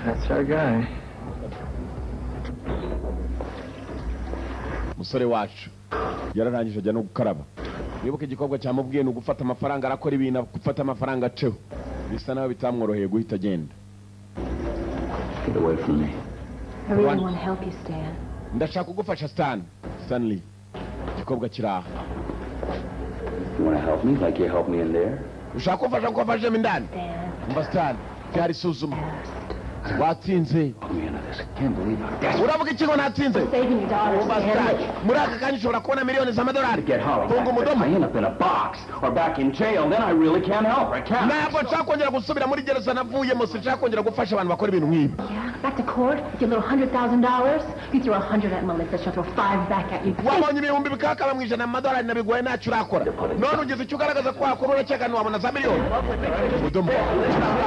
That's our guy. Musore wacu yararangije ajya no gukaraba. Wibuke igikobwa cyamubwiye no gufata amafaranga arakora ibintu gufata amafaranga ceho. Bisa naho bitamworoheye guhita agenda. Get away from me. I really want to help you, Stan. Ndashaka kugufasha Stanley. Igikobwa kiraha. You want to help me like you helped me in there? Ushaka kufasha ko afashe mindani. Stan, cyari suzuma. Watsinze. Uravuga ikigo natsinze. Muri aka kanya ushobora kubona miliyoni z'amadolari. Tunga umudomo. Ntabwo nshaka kongera gusubira muri gereza navuyemo, sinshaka kongera gufasha abantu bakora ibintu nk'ibi. Back to court, with your little $100,000, you throw 100 at Melissa, she'll throw 5 back at you. Wabonye ibihumbi bikakaba mu ijana amadolari nabiguye ntacyo urakora. None ugeze icyo ugaragaza ko wakora urakeka ntiwabona za miliyoni. Umudomo.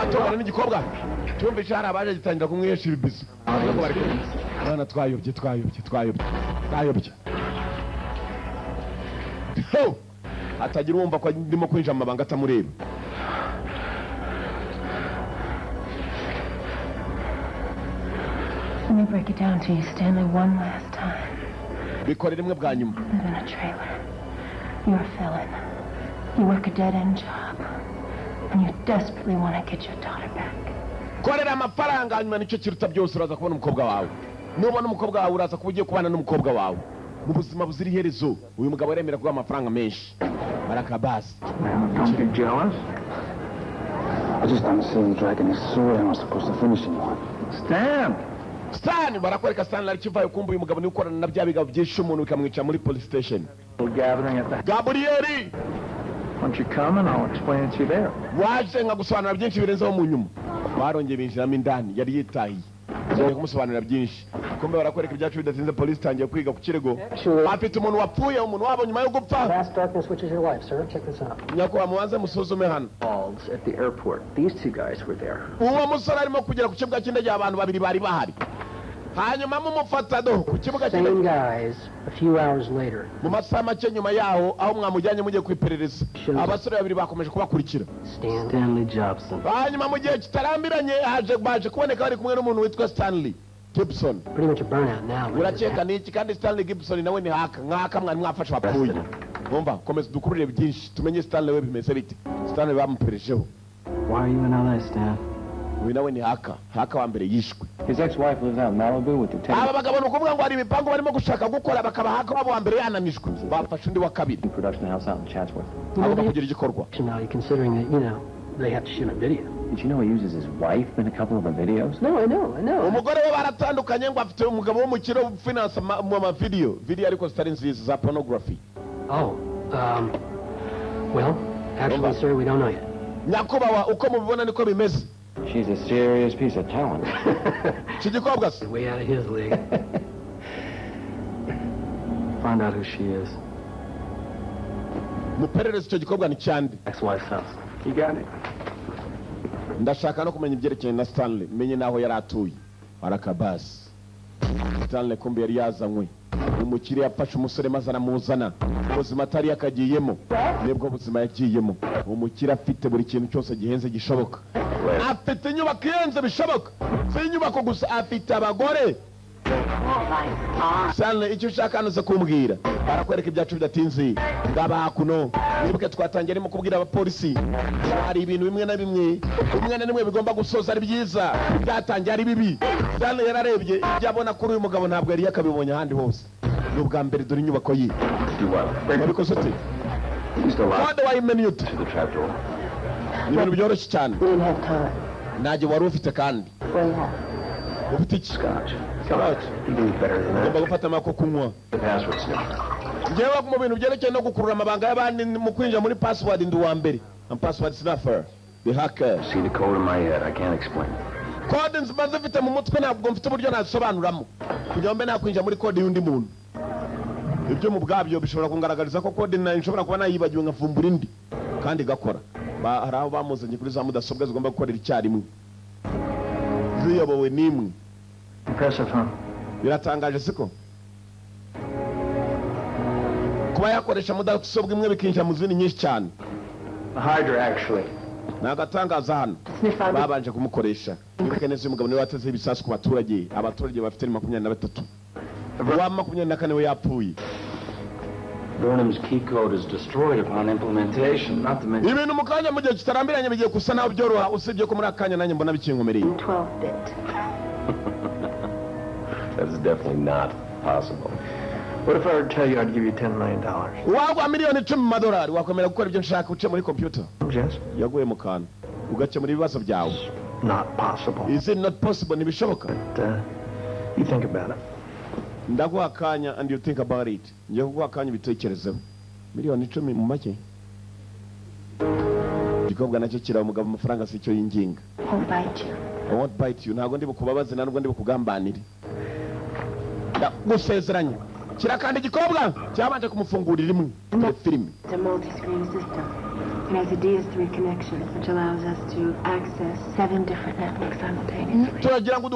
Atobana n'igikobwa. Tumvisha hari abaje gitangira kumwihesha ibibizo. None twayobye. Atagira wumva ko ndimo kwinjira amabanga atamureba. Let me break it down to you, Stanley, one last time. Bikore rimwe bwa nyuma. You live in a trailer. You're a felon. You work a dead-end job. And you desperately want to get your daughter back. Korera amafaranga hanyuma nicyo kiruta byose uraza kubona umukobwa wawe. Nubona umukobwa wawe uraza kuba ugiye kubana n'umukobwa wawe. Mu buzima buzira iherezo uyu mugabo aremera kuguha amafaranga menshi. Barakabasi. Don't be jealous. I just don't see him dragging his sword and I'm supposed to finish him one. Stan barakwereka Stan ari kivayo kumva uyu mugabo ni ukorana na bya bigabo byinshi umuntu bikamwica muri police station. Gabriel! Once you come and I'll explain it to you there. Waje ngagusobanura byinshi birenzeho mu nyuma. Barongeye binjiramo indani yari yitahiye. Ngiye kumusobanurira byinshi. Kumbe barakwereka ibyacu bidatinze police tangiye kwiga ku kirego. Afite umuntu wapfuye umuntu wabo nyuma yo gupfa. Vast darkness, which is your wife, sir. Check this out. Nyakubahwa mubanze musuzume hano. At the airport. These two guys were there. Uwo musore arimo kugera ku kibuga cy'indege abantu babiri bari bahari. Hanyuma mumufata do ku kibuga cy'indege. Same guys a few hours later. Mu masaha make nyuma yaho aho mwamujyanye mujye kwiperereza. Abasore babiri bakomeje kubakurikira. Stanley Jobson. Hanyuma mu gihe kitarambiranye baje kuboneka bari kumwe n'umuntu witwa Stanley Gibson. Pretty much a burnout now. Urakeka niki kandi Stanley Gibson nawe ni haka mwari mwafasha bapfuye. Umva komeza dukurire byinshi tumenye Stanley we bimeze bite. Stanley bamuperejeho. Why are you in LA, Stan? Uyu nawe ni haka wa mbere yishwe. His ex-wife lives out in Malibu with the tenant. Aba bagabo nukuvuga ngo hari imipango barimo gushaka gukora bakaba haka wabo wa mbere yananishwe. Bafashe undi wa kabiri. Production house out in Chatsworth. Agomba kugira igikorwa. Now you're considering that, they have to shoot a video. Did you know he uses his wife in a couple of the videos? No, I know. Umugore we baratandukanye ngo afite umugabo w'umukiro finance mu video ariko zitari nziza za pornography. Oh, well, actually, sir, we don't know yet. Nyakubawa uko mubibona niko bimeze. She's a serious piece of talent. Kigikobwa se. Way out of his league. Find out who she is. Muperereze icyo gikobwa ni cyande. Ex-wife's house. You got it. Ndashaka no kumenya ibyerekeye na Stanley menye naho yari atuye. Arakabasi. Stanley kumbe yari yazanywe. Umukire yafashe umusore maze aramuzana. Ubuzima atari yakagiyemo. Nibwo buzima yagiyemo. Umukire afite buri kintu cyose gihenze gishoboka. Afite inyubako ihenze bishoboka. Si inyubako gusa afite abagore. Stanley icyo ushaka hano zo kumbwira. Barakwereka ibyacu bidatinze. Ngaba kuno. Nibuke twatangiye mu kubwira abapolisi. Hari ibintu bimwe na bimwe bigomba gusoza ari byiza. Byatangiye ari bibi. Stanley yararebye yabona kuri uyu mugabo ntabwo yari yakabibonye ahandi hose. N'ubwa mbere dore inyubako ye. Wabikoze ute? Why do I menu it? Ni ibintu byoroshye cyane. Najye wari ufite kandi. Ufite iki? Scotch. Ugomba gufata amako kunywa. Ngewe mu bintu byerekeye no gukurura amabanga y'abandi mu kwinjira muri password ndi wa mbere. I'm password snuffer. The hacker. See the code in my head. I can't explain it. Code nzibanze mfite mu mutwe ntabwo mfite uburyo nasobanuramo. Kugira mbe nakwinjira muri code y'undi muntu. Ibyo mu bwabyo bishobora kungaragariza ko code nshobora kuba nayibagiwe nkavumbura indi kandi gakora. Hari aho bamuzanye kuri za mudasobwa zigomba gukorera icyarimwe. Ziyobowe n'imwe. Impressive, huh? Biratangaje siko? Kuba yakoresha mudasobwa imwe bikinjira mu zindi nyinshi cyane. The Hydra, actually. Nagatangaza hano. Babanje kumukoresha. Ibuke neza umugabo niwe wateze ibisasu ku baturage. Abaturage bafite 23. Wa 24 we yapfuye. Burnham's key code is destroyed upon implementation, not to mention... Ibintu mukanya mu gihe kitarambiranye bigiye kusa naho byoroha usibye ko muri akanya nanjye mbona bikinkomereye. 12-bit. That's definitely not possible. What if I were to tell you I'd give you $10 million? Wagwa miliyoni 10 $10 wakomera gukora ibyo nshaka uce muri computer. Yes. Yaguye mu kantu. Ugakemura ibibazo byawe. Not possible. Is it not possible? Nibishoboka. But, you think about it. Ndaguha akanya and you think about it. Ngiye kuguha akanya bitekerezeho. Miliyoni 10 mu make. Gikobwa nacyo kira umugabo amafaranga si cyo yinginga. Won't bite you. I won't bite you. Ntago ndi bukubabaze ntabwo ndi bukugambanire. Gusezeranya. Kira kandi gikobwa cyabanje kumufungurira imwe. Filime. It's a multi-screen system. It has a DS3 connection, which allows us to access 7 different networks simultaneously. Turagira ngo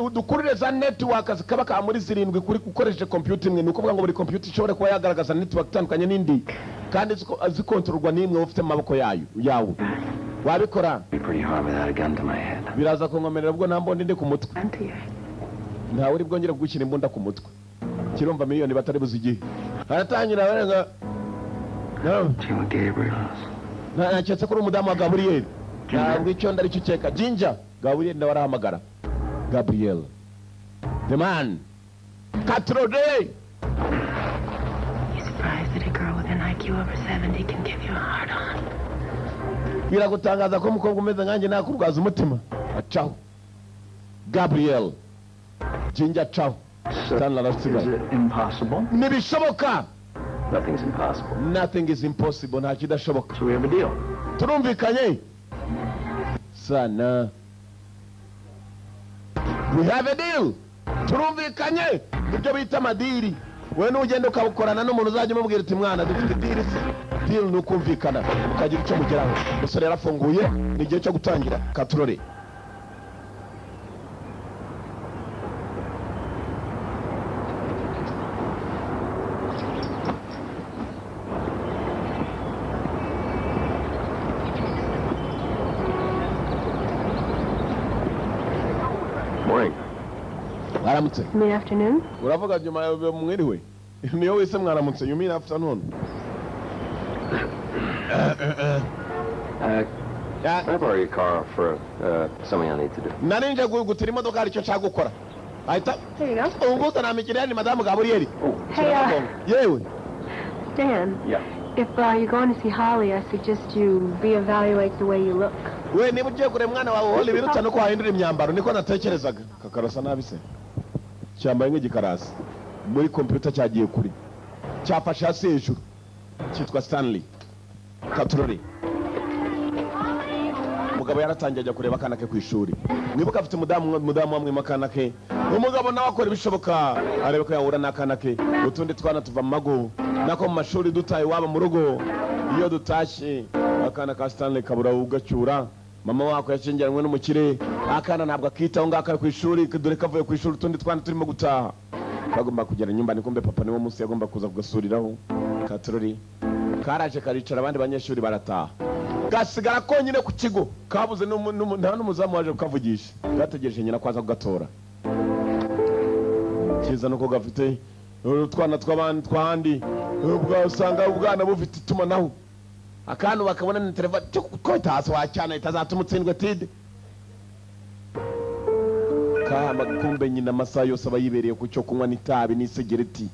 dukurire za network zikaba muri 7 kuri gukoresha computer imwe nuko ngo buri computer ishobora kuba yagaragaza network itandukanye n'indi kandi zikontororwa n'imwe ufite amaboko yawo. Wabikora? Biraza kunkomerera ubwo nambonde ndi ku mutwe. Ntawe uri bwongere kugukina imbunda ku mutwe. Kirumva miliyoni batari buzigiye. Haratangira barenga. No. Naketse ko uri umudamu wa Gabriel. Ntabwo icyo ndari cyukeka. Jinja. Gabriel ndawe arahamagara. Gabriel. The man. Katrode. You surprised that a girl with an IQ over 70 can give you a hard on? Biragutangaza ko umukobwa umeze nkanjye nakurwaza umutima. Acaho. Gabriel. Jinja ciao. Is it impossible? Nibishoboka. Nothing's impossible. Nothing is impossible. Nta kidashoboka. So we have a deal. Turumvikanye. Sana. We have a deal. Turumvikanye. Nibyo bita amadiri. Wewe n'ugenda ukabukorana n'umuntu uzajya umubwira uti mwana dufite deal se. Deal ni ukumvikana. Ukagira icyo mugeraho. Umusore yarafunguye. Ni igihe cyo gutangira. Katurore. Mwaramutse. Mid afternoon? Uravuga nyuma mwiriwe. Niyo wese mwaramutse. You mean afternoon? Can I borrow your car for something I need to do? Naninja gutira imodoka hari icyo nshaka gukora. Ahita. Here you go. Unguta na mikiriya ni Madamu Gabriel. Hey, Yewe. Dan. Yeah. If you're going to see Holly, I suggest you reevaluate the way you look. We niba ugiye kure mwana wawe Holly birutsa no kwahindura imyambaro niko natekerezaga. Kakarasa nabi se. Cyambaye nk'igikarasi. Muri computer cyagiye kuri. Cyafashe hasi hejuru. Cyitwa Stanley. Katurori. Umugabo yaratangiye ajya kureba akana ke ku ishuri. Nibuka afite mudamu wamwe makana ke. Umugabo nawe akora ibishoboka arebe ko yahura n'akana ke. Utundi twana tuva mu mago. Nako mu mashuri dutaye waba mu rugo. Iyo dutashye akana ka Stanley kabura ugacyura. Mama wako yacengeranywe n'umukire. Akana ntabwo akitaho ngaka ku ishuri dore kavuye ku ishuri utundi twana turimo gutaha. Bagomba kugera nyumba ni kumbe papa niwo munsi yagomba kuza kugasuriraho. Katurori. Karaje karicara abandi banyeshuri barataha. Gasigara konyine ku kigo kabuze nta n'umuzamu waje kukavugisha gategereje nyina kwaza kugatora kiza nuko gafite utwana tw'abandi twandi ubwo usanga ubwana bufite itumanaho akantu bakabona ni telefone ko itasi wacyana itazatuma utsindwe tide kama kumbe nyina amasaha yose aba yibereye ku cyo kunywa n'itabi n'isegereti.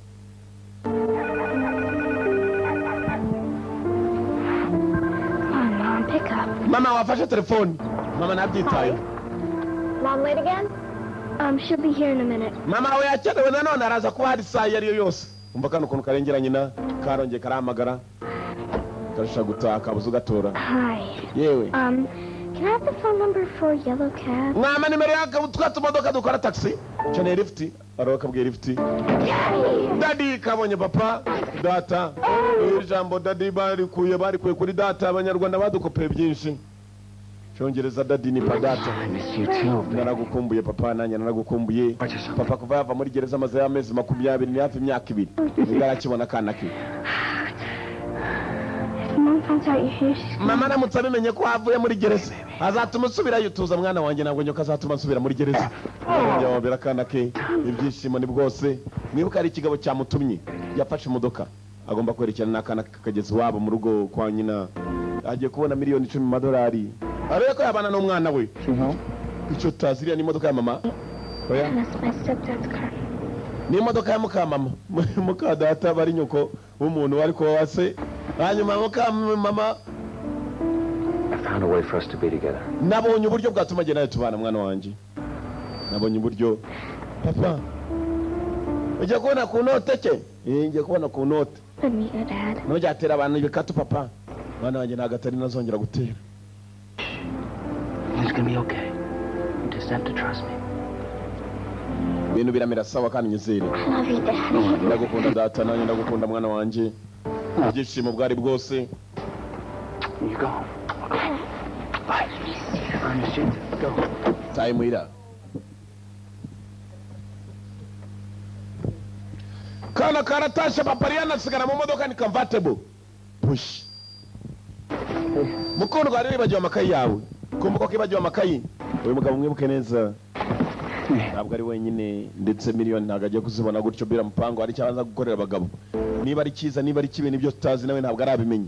Mama wafashe telefone. Mama nabyitaye. Mom late again? She'll be here in a minute. Mama we yakenewe nanone araza kuba hari saa yari yose. Umva kano ukuntu karengera nyina karongeye karamagara. Karusha gutaha kabuze ugatora. Hi. Yewe. Can I have the phone number for yellow cab? Mama nimero yako twatumodoka dukora taxi. Chane lift. Aroka bwe lift. Daddy kabonye papa data. Ijambo daddy bari kuye kuri data abanyarwanda badukopeye byinshi. Cyongereza daddy ni padata. Naragukumbuye papa nanjye naragukumbuye. Papa kuva yava muri gereza amaze y'amezi 20 ni hafi imyaka 2. Ngarakibona kana ke. Mama namutsa bimenye ko avuye muri gereza. Azatuma usubirayo tuza mwana wanjye ntabwo nyoka azatuma nsubira muri gereza. Njya kana ke ibyishimo ni bwose. Nibuka ari ikigabo cyamutumye yafashe imodoka. Agomba kwerekana n'akana kageze wabo mu rugo kwa nyina. Agiye kubona miliyoni 10 $10. Ariko ko yabana n'umwana we. Icyo taziriya ni imodoka ya mama. Oya. Ni imodoka ya mukamama. Muka data bari nyoko umuntu ariko wase. Hanyuma mama. I found a way for us to be together. Nabonye uburyo bwatuma je nayo tubana mwana wanje. Nabonye uburyo. Papa. Ujya kubona ku note ke? Ngiye kubona ku note. Dad. Nojya atera abantu ibikatu papa. Mwana wanje nagatari nazongera gutera. It's gonna be okay. You just have to trust me. Bintu biramera sawa kandi nyizere. Ndagukunda data nanjye ndagukunda mwana wanje. Ibyishimo bwari bwose. You go. Okay. Bye. Go. Time ira. Kana karatasha papariana sigara mu modoka ni convertible. Push. Mukono gari bibagiwe amakayi yawe. Kumbuka ko ibagiwe amakayi. Uyu mugabo mwibuke neza. Ntabwo ari wenyine ndetse miliyoni ntabwo agiye kuzibona gutyo bira mupango ari cyabanza gukorera abagabo. Niba ari cyiza niba ari kibe nibyo tutazi nawe ntabwo arabimenye.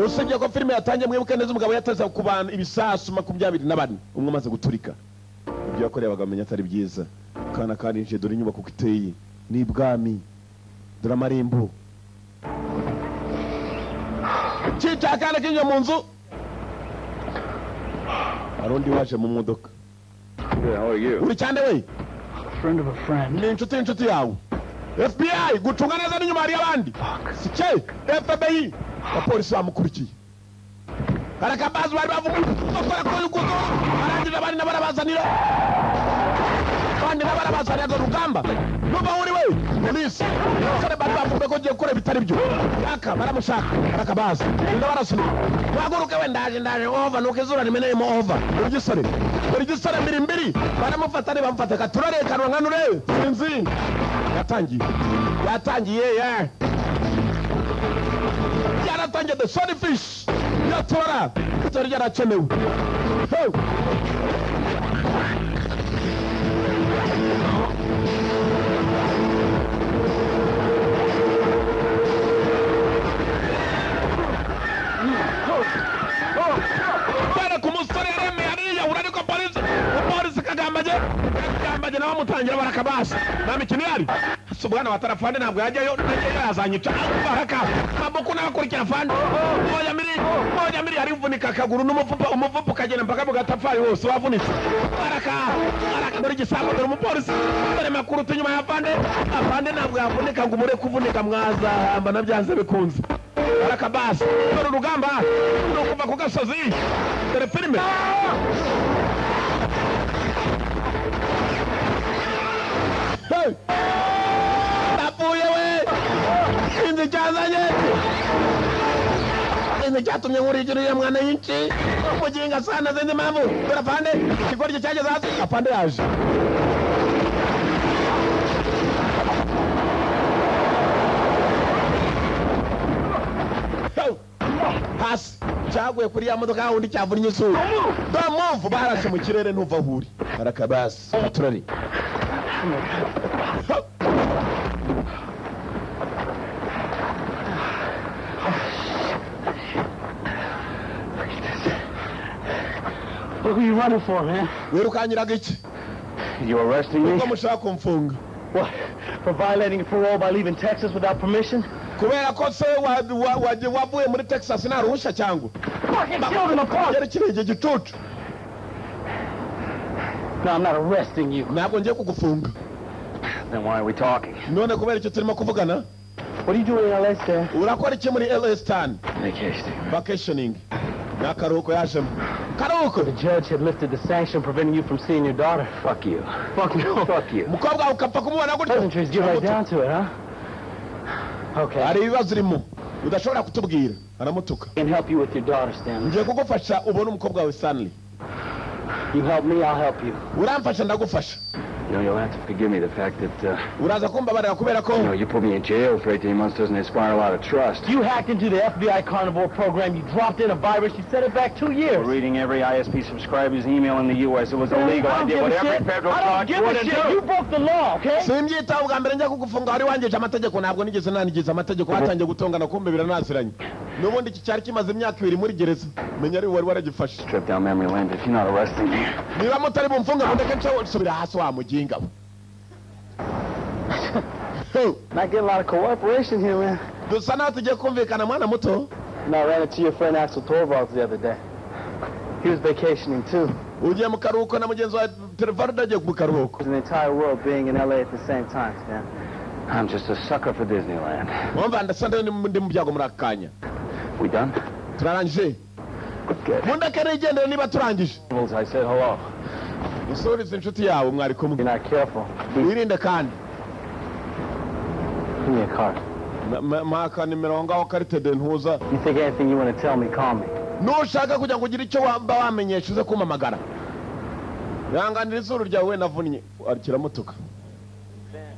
Usibye ko filime yatangiye mwibuke neza umugabo yataza ku bantu ibisasu 24 umwe amaze guturika. Ibyo yakoreye bagamenya atari byiza. Kana karinje dore inyubako kiteye ni ibwami. Dore amarembo. Chicha kana kinyo mu nzu. Arundi waje mu modoka. Yeah, how are you? Uri cyane we? Friend of a friend. Ni inshuti yawe. FBI gucunga neza n'inyuma hari abandi. Sike FBI apolisi bamukurikiye. Karakabazi bari bavuga gukora ko yuguzo arandira bari nabarabazanira. Kandi nabarabazanira go rugamba. Nuba uri we police. Kare bari bavuga ko giye kure bitari byo. Yaka baramushaka karakabazi. Ndabarasuna. Waguruke we ndaje over nukezura nimeneye mo over. Ugisore mbiri baramufatane bamufata katurarekanwa nkanure sinzi. Yatangiye yaratangiye the sunfish yatora kitari yarakenewe. barambaje na bamutangira barakabasa na mikino yari subhana wa tarafande ntabwo yajyayo yazanyica baraka maboko n'abakurikira fande moja miri ari vunika kaguru umuvupu kagenda mpaka mugatafari wose wavunitse baraka dore gisabo dore umupolisi dore makuru tunyuma ya afande ntabwo yavunika ngo umure kuvunika mwaza amba nabyanze bikunze baraka basi dore urugamba nukuva ku gasozi dore filime napfuye we sinzi cyazanye sinzi cyatumye nkurikiriye mwana y'inci umuginga sana sinzi impamvu dore afande ikigoryi cyageze hasi afande yaje hasi cyaguye kuri ya modoka wundi cyavunnye isura move barashe mu kirere ntuva huri barakabasi aturari What are you running for, man? wirukanyiraga iki You arresting me? uko mushaka kumfunga What? For violating parole by leaving Texas without permission? kubera ko se wavuye muri Texas nta ruhushya cyangwa Fucking children apart! yari kirenge gicucu No, I'm not arresting you. ntabwo ngiye kugufunga Then why are we talking? none kubera icyo turimo kuvugana What are you doing in LA, Stan? urakora iki muri LA Stan vacationing n'akaruhuko yajemo karuhuko The judge had lifted the sanction preventing you from seeing your daughter. Fuck you. Fuck no. Fuck you. mukobwa ukapfa kumubona gutyo Pleasantries, get right down to it, huh? Okay. hari ibibazo urimo udashobora kutubwira aramutuka I can help you with your daughter, Stanley. ngiye kugufasha ubone umukobwa wawe Stanley You help me, I'll help you. uramfasha ndagufasha You know, you'll have to forgive me the fact that, uraza kumbabarira kubera ko you put me in jail for 18 months doesn't inspire a lot of trust. You hacked into the FBI carnivore program. You dropped in a virus. You set it back 2 years. For reading every ISP subscriber's email in the U.S. It was illegal. I did what every federal judge wouldn't do. You broke the law, okay? simbyitaho bwa mbere njya kugufunga wari wangeje amategeko ntabwo nigeze nanigize amategeko batangiye gutongana kumbe biranaziranye n'ubundi iki cyari kimaze imyaka 2 muri gereza menya ari wari waragifashe Trip down memory lane if you're not arresting me. niba mutari bumfunga mundeke nce subira hasi wa muginga Not getting a lot of cooperation here, man. dusa naho tugiye kumvikana mwana muto No, I ran into your friend Axel Torvalds the other day. He was vacationing too. ugiye mu karuhuko na mugenzi wa Televarda agiye mu karuhuko The entire world being in LA at the same time, man. I'm just a sucker for Disneyland. wumva ndasande ndi mu byago muri akanya We done? turarangije Good. mundeke nigendere niba turangije I said hello. usurize inshuti yawe mwari kumwe You're not careful. wirinde kandi Give me a card. maka nimero ngaho karite de ntuza You think anything you want to tell me, call me. nushaka kugira ngo ugire icyo wamba wamenyesha uze kumpamagara yanganira izuru ryawe we navunnye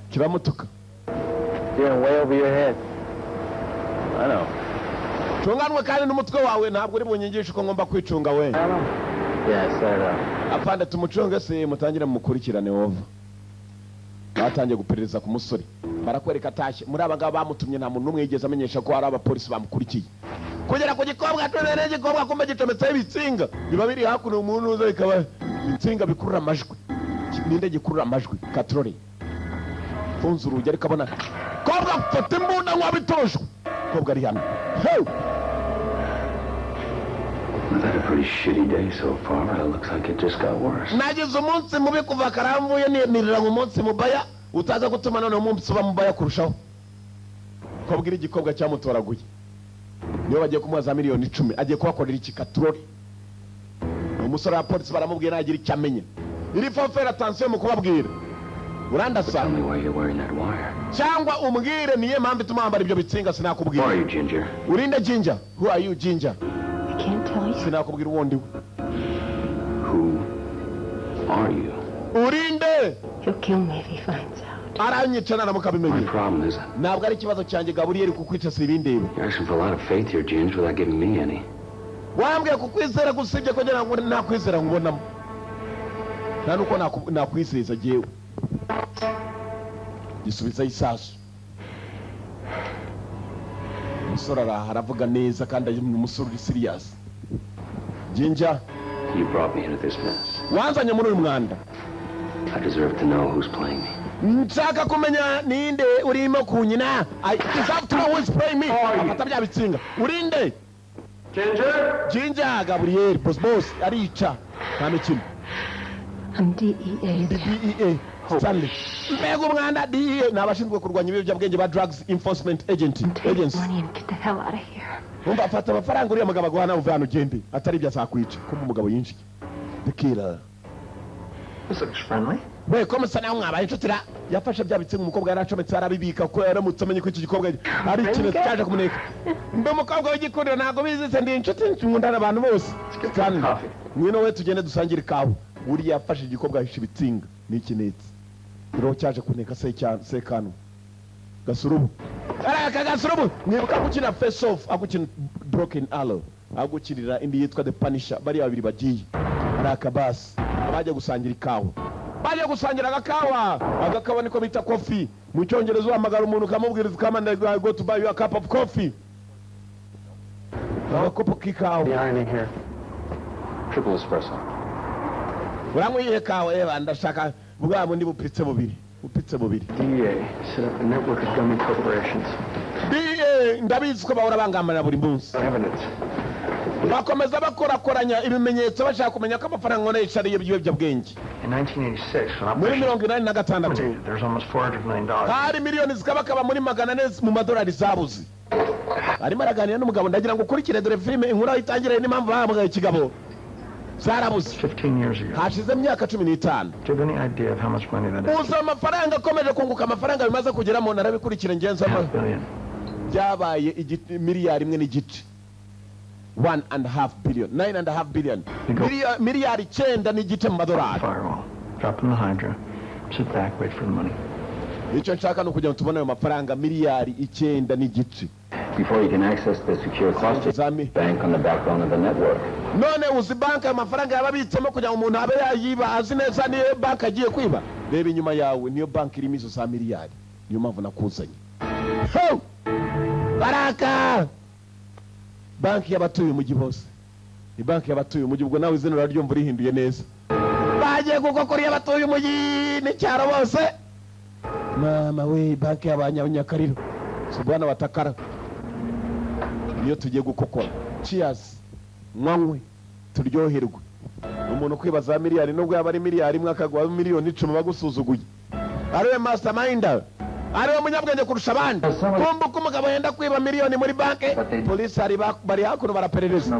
kiramutuka You're in way over your head. I know. tunganwe kandi n'umutwe wawe ntabwo uri bunyigishe uko ngomba kwicunga we I know. Yeah, set it up. apande tumucunge se mutangire mukurikirane wova batangiye guperereza ku musore barakwereka atashye muri aba ngaba bamutumye nta muntu n'umwe yigeze amenyesha ko hari abapolisi bamukurikiye kugera ku gikobwa tuzere igikobwa kumbe gitometseho ibitsinga biba biri hakuno umuntu uza bikaba ibitsinga bikurura amajwi ninde gikurura amajwi katrori funza urugi ariko abona kobwa fata imbunda nk'uwabitojwe kobwa ari hano We've had a pretty shitty day so far. It looks like it just got worse. nagize umunsi mubi kuva karamvuye nimirira mu munsi mubaya utaza gutuma none umunsi uba mubaya kurushaho kobwa iri gikobwa cyamutoraguye niyo bagiye kumuha za miliyoni 10 agiye kubakorera iki katrori umusore wa polisi baramubwiye nagira icyo amenya iri fofera attention mu kubabwira urandasa Tell me why you're wearing that wire. cyangwa umbwire niye mpamvu ituma wambara ibyo bitsinga Who are sinakubwira you, Ginger? urinde Ginger who are you Ginger I can't tell you. sinakubwira uwo ndiwe Who are you? urinde He'll kill me if he finds out. aranyica naramuka My bimenye problem is ntabwo ari ikibazo cyanjye Gaburiyeli kukwica si ibindeba you're asking for a lot of faith here, Ginger, without giving me any. wambwiye kukwizera gusibye kugira ngo nakwizera nkubonamo nta nuko nakwizeza jewe gisubiza isasu umusore araha aravuga neza kandi ari umusore uri serious Ginger You brought me into this mess. wanzanye muri uyu mwanda I deserve to know who's playing me. nshaka kumenya ninde urimo kunyina. I deserve to know who's playing me. Atabya bitsinga urinde Ginger Gabriel boss arica kamikino. I'm DEA. DEA Stanley mbega umwana DEA nabashinzwe kurwanya ibiyobyabwenge ba drugs enforcement agency. Money and get the hell out of here. Umva afata amafaranga uriya mugabo agwana uvana ugende atari bya sakwica ko umugabo yinjiye. The killer. This looks friendly. We komisa nawe mwabaye inshuti yafashe byabitse umukobwa yaracometse arabibika ko yaramutse amenye ko iki gikobwa ari ikintu cyaje kumuneka. Mbe umukobwa w'igikundiro ntago bizise ndi inshuti nkundana abantu bose. Mwino we tugende dusangire kawo. Uri yafashe igikobwa hisha ibitsinga n'ikinetse. Biro cyaje kuneka sekano. Gasurubu. Araka Gasurubu mwibuka gukina face off agukina broken arrow. Agukirira indi yitwa The Punisher bari babiri bagiye. Araka basi abaje gusangira ikawo. Baje gusangira agakawa niko bita coffee. Mu cyongereza uhamagara umuntu kamubwiriza kamanda go to buy you a cup of coffee. Agakopo k'ikawa. The irony here. Triple espresso. Uramwiye kawa ndashaka bwa bundi bupitse bubiri. DEA set up a network of dummy corporations. DEA ndabizi ko bahora bangamana buri munsi. Evidence. Bakomeza bakorakoranya ibimenyetso bashaka kumenya ko amafaranga nkoresha ari ibiyobyabwenge. In 1986, muri 1986 there's almost $400 million. hari miliyoni zikabakaba muri $400 mu madolari zabuze. Arimo araganira n'umugabo ndagira ngo ukurikire dore filime inkuru itangire n'impamvu bahamagaye ikigabo. Zarabuze 15 years ago. Hashize imyaka 15. Do you have any idea of how much money that is? Uza amafaranga akomeje kunguka amafaranga bimaze kugeramo narabikurikira ngenza byabaye miliyari imwe n'igice. 1.5 billion, 9.5 billion. Miliyari 9 n'igice mu madolari. Firewall. Drop in the Hydra. Sit back, wait for the money. Icyo nshaka no kugira ngo tubone ayo mafaranga miliyari 9 n'igice. Before you can access the secure cluster bank on the backbone of the network. None uzi banka amafaranga yababitsemo kugira ngo umuntu abe yayiba azi neza niyo banka agiye kwiba. Reba inyuma yawe niyo banka irimo izo za miliyari. Niyo mpamvu nakuzanye. Baraka! Banki y'abatuye umujyi bose. Ni banki y'abatuye umujyi ubwo nawe izina raryumva rihinduye neza. Bagiye gukokora y'abatuye umujyi n'icyaro bose. Mama we banki y'abanyakariro. Subwana batakara. Iyo tugiye gukokora. Cheers. Mwanywe turyoherwe. Umuntu kwibaza miliyari nubwo yaba ari miliyari imwe akagwa miliyoni 10 bagusuzuguye. Ariwe masterminder. Ariwe munyabwenge kurusha abandi. Kumbuka umugabo yenda kwiba miliyoni muri banke. Police bari hakuno baraperereza.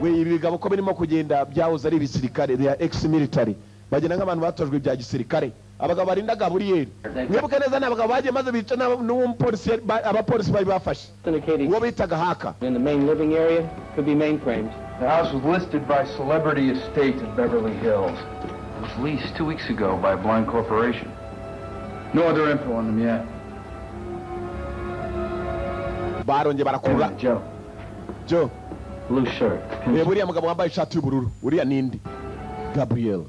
We ibigabo ko birimo kugenda byahoze ari ibisirikare they are ex-military. Bagenda nk'abantu batojwe bya gisirikare. Abagabo barinda Gabriel. Mwibuke neza n'abagabo bagiye maze bica n'umupolisi abapolisi bari bafashe. Uwo bitaga haka. In the main living area could be mainframes. The house was listed by Celebrity Estate in Beverly Hills. It was leased 2 weeks ago by a blind corporation. No other info on them yet. Baronje barakurura. Joe. Blue shirt. Buriya mugabo wambaye ishati y'ubururu. Uriya nindi? Gabriel.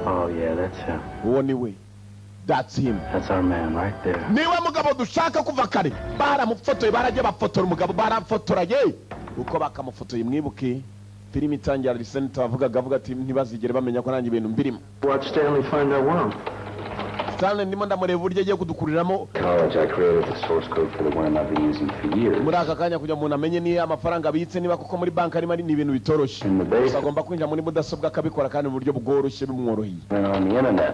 Oh yeah, that's him. Uwo ni we. That's him. That's our man right there. Niwe mugabo dushaka kuva kare. Baramufotoye baraje bafotora umugabo barafotoraye. Uko bakamufotoye mwibuke. Filimi itangira Center avuga ati ntibazigere bamenya ko nanjye ibintu mbirimo. Watch Stanley find that worm. Stanley ndimo ndamureba uburyo agiye kudukuriramo. College, I created the source code for the worm I've been using for years. Muri aka kanya kugira umuntu amenye ni amafaranga abitse niba kuko muri banki arimo ari ibintu bitoroshye. Agomba kwinjira muri mudasobwa akabikora kandi mu buryo bworoshye bumworoheye.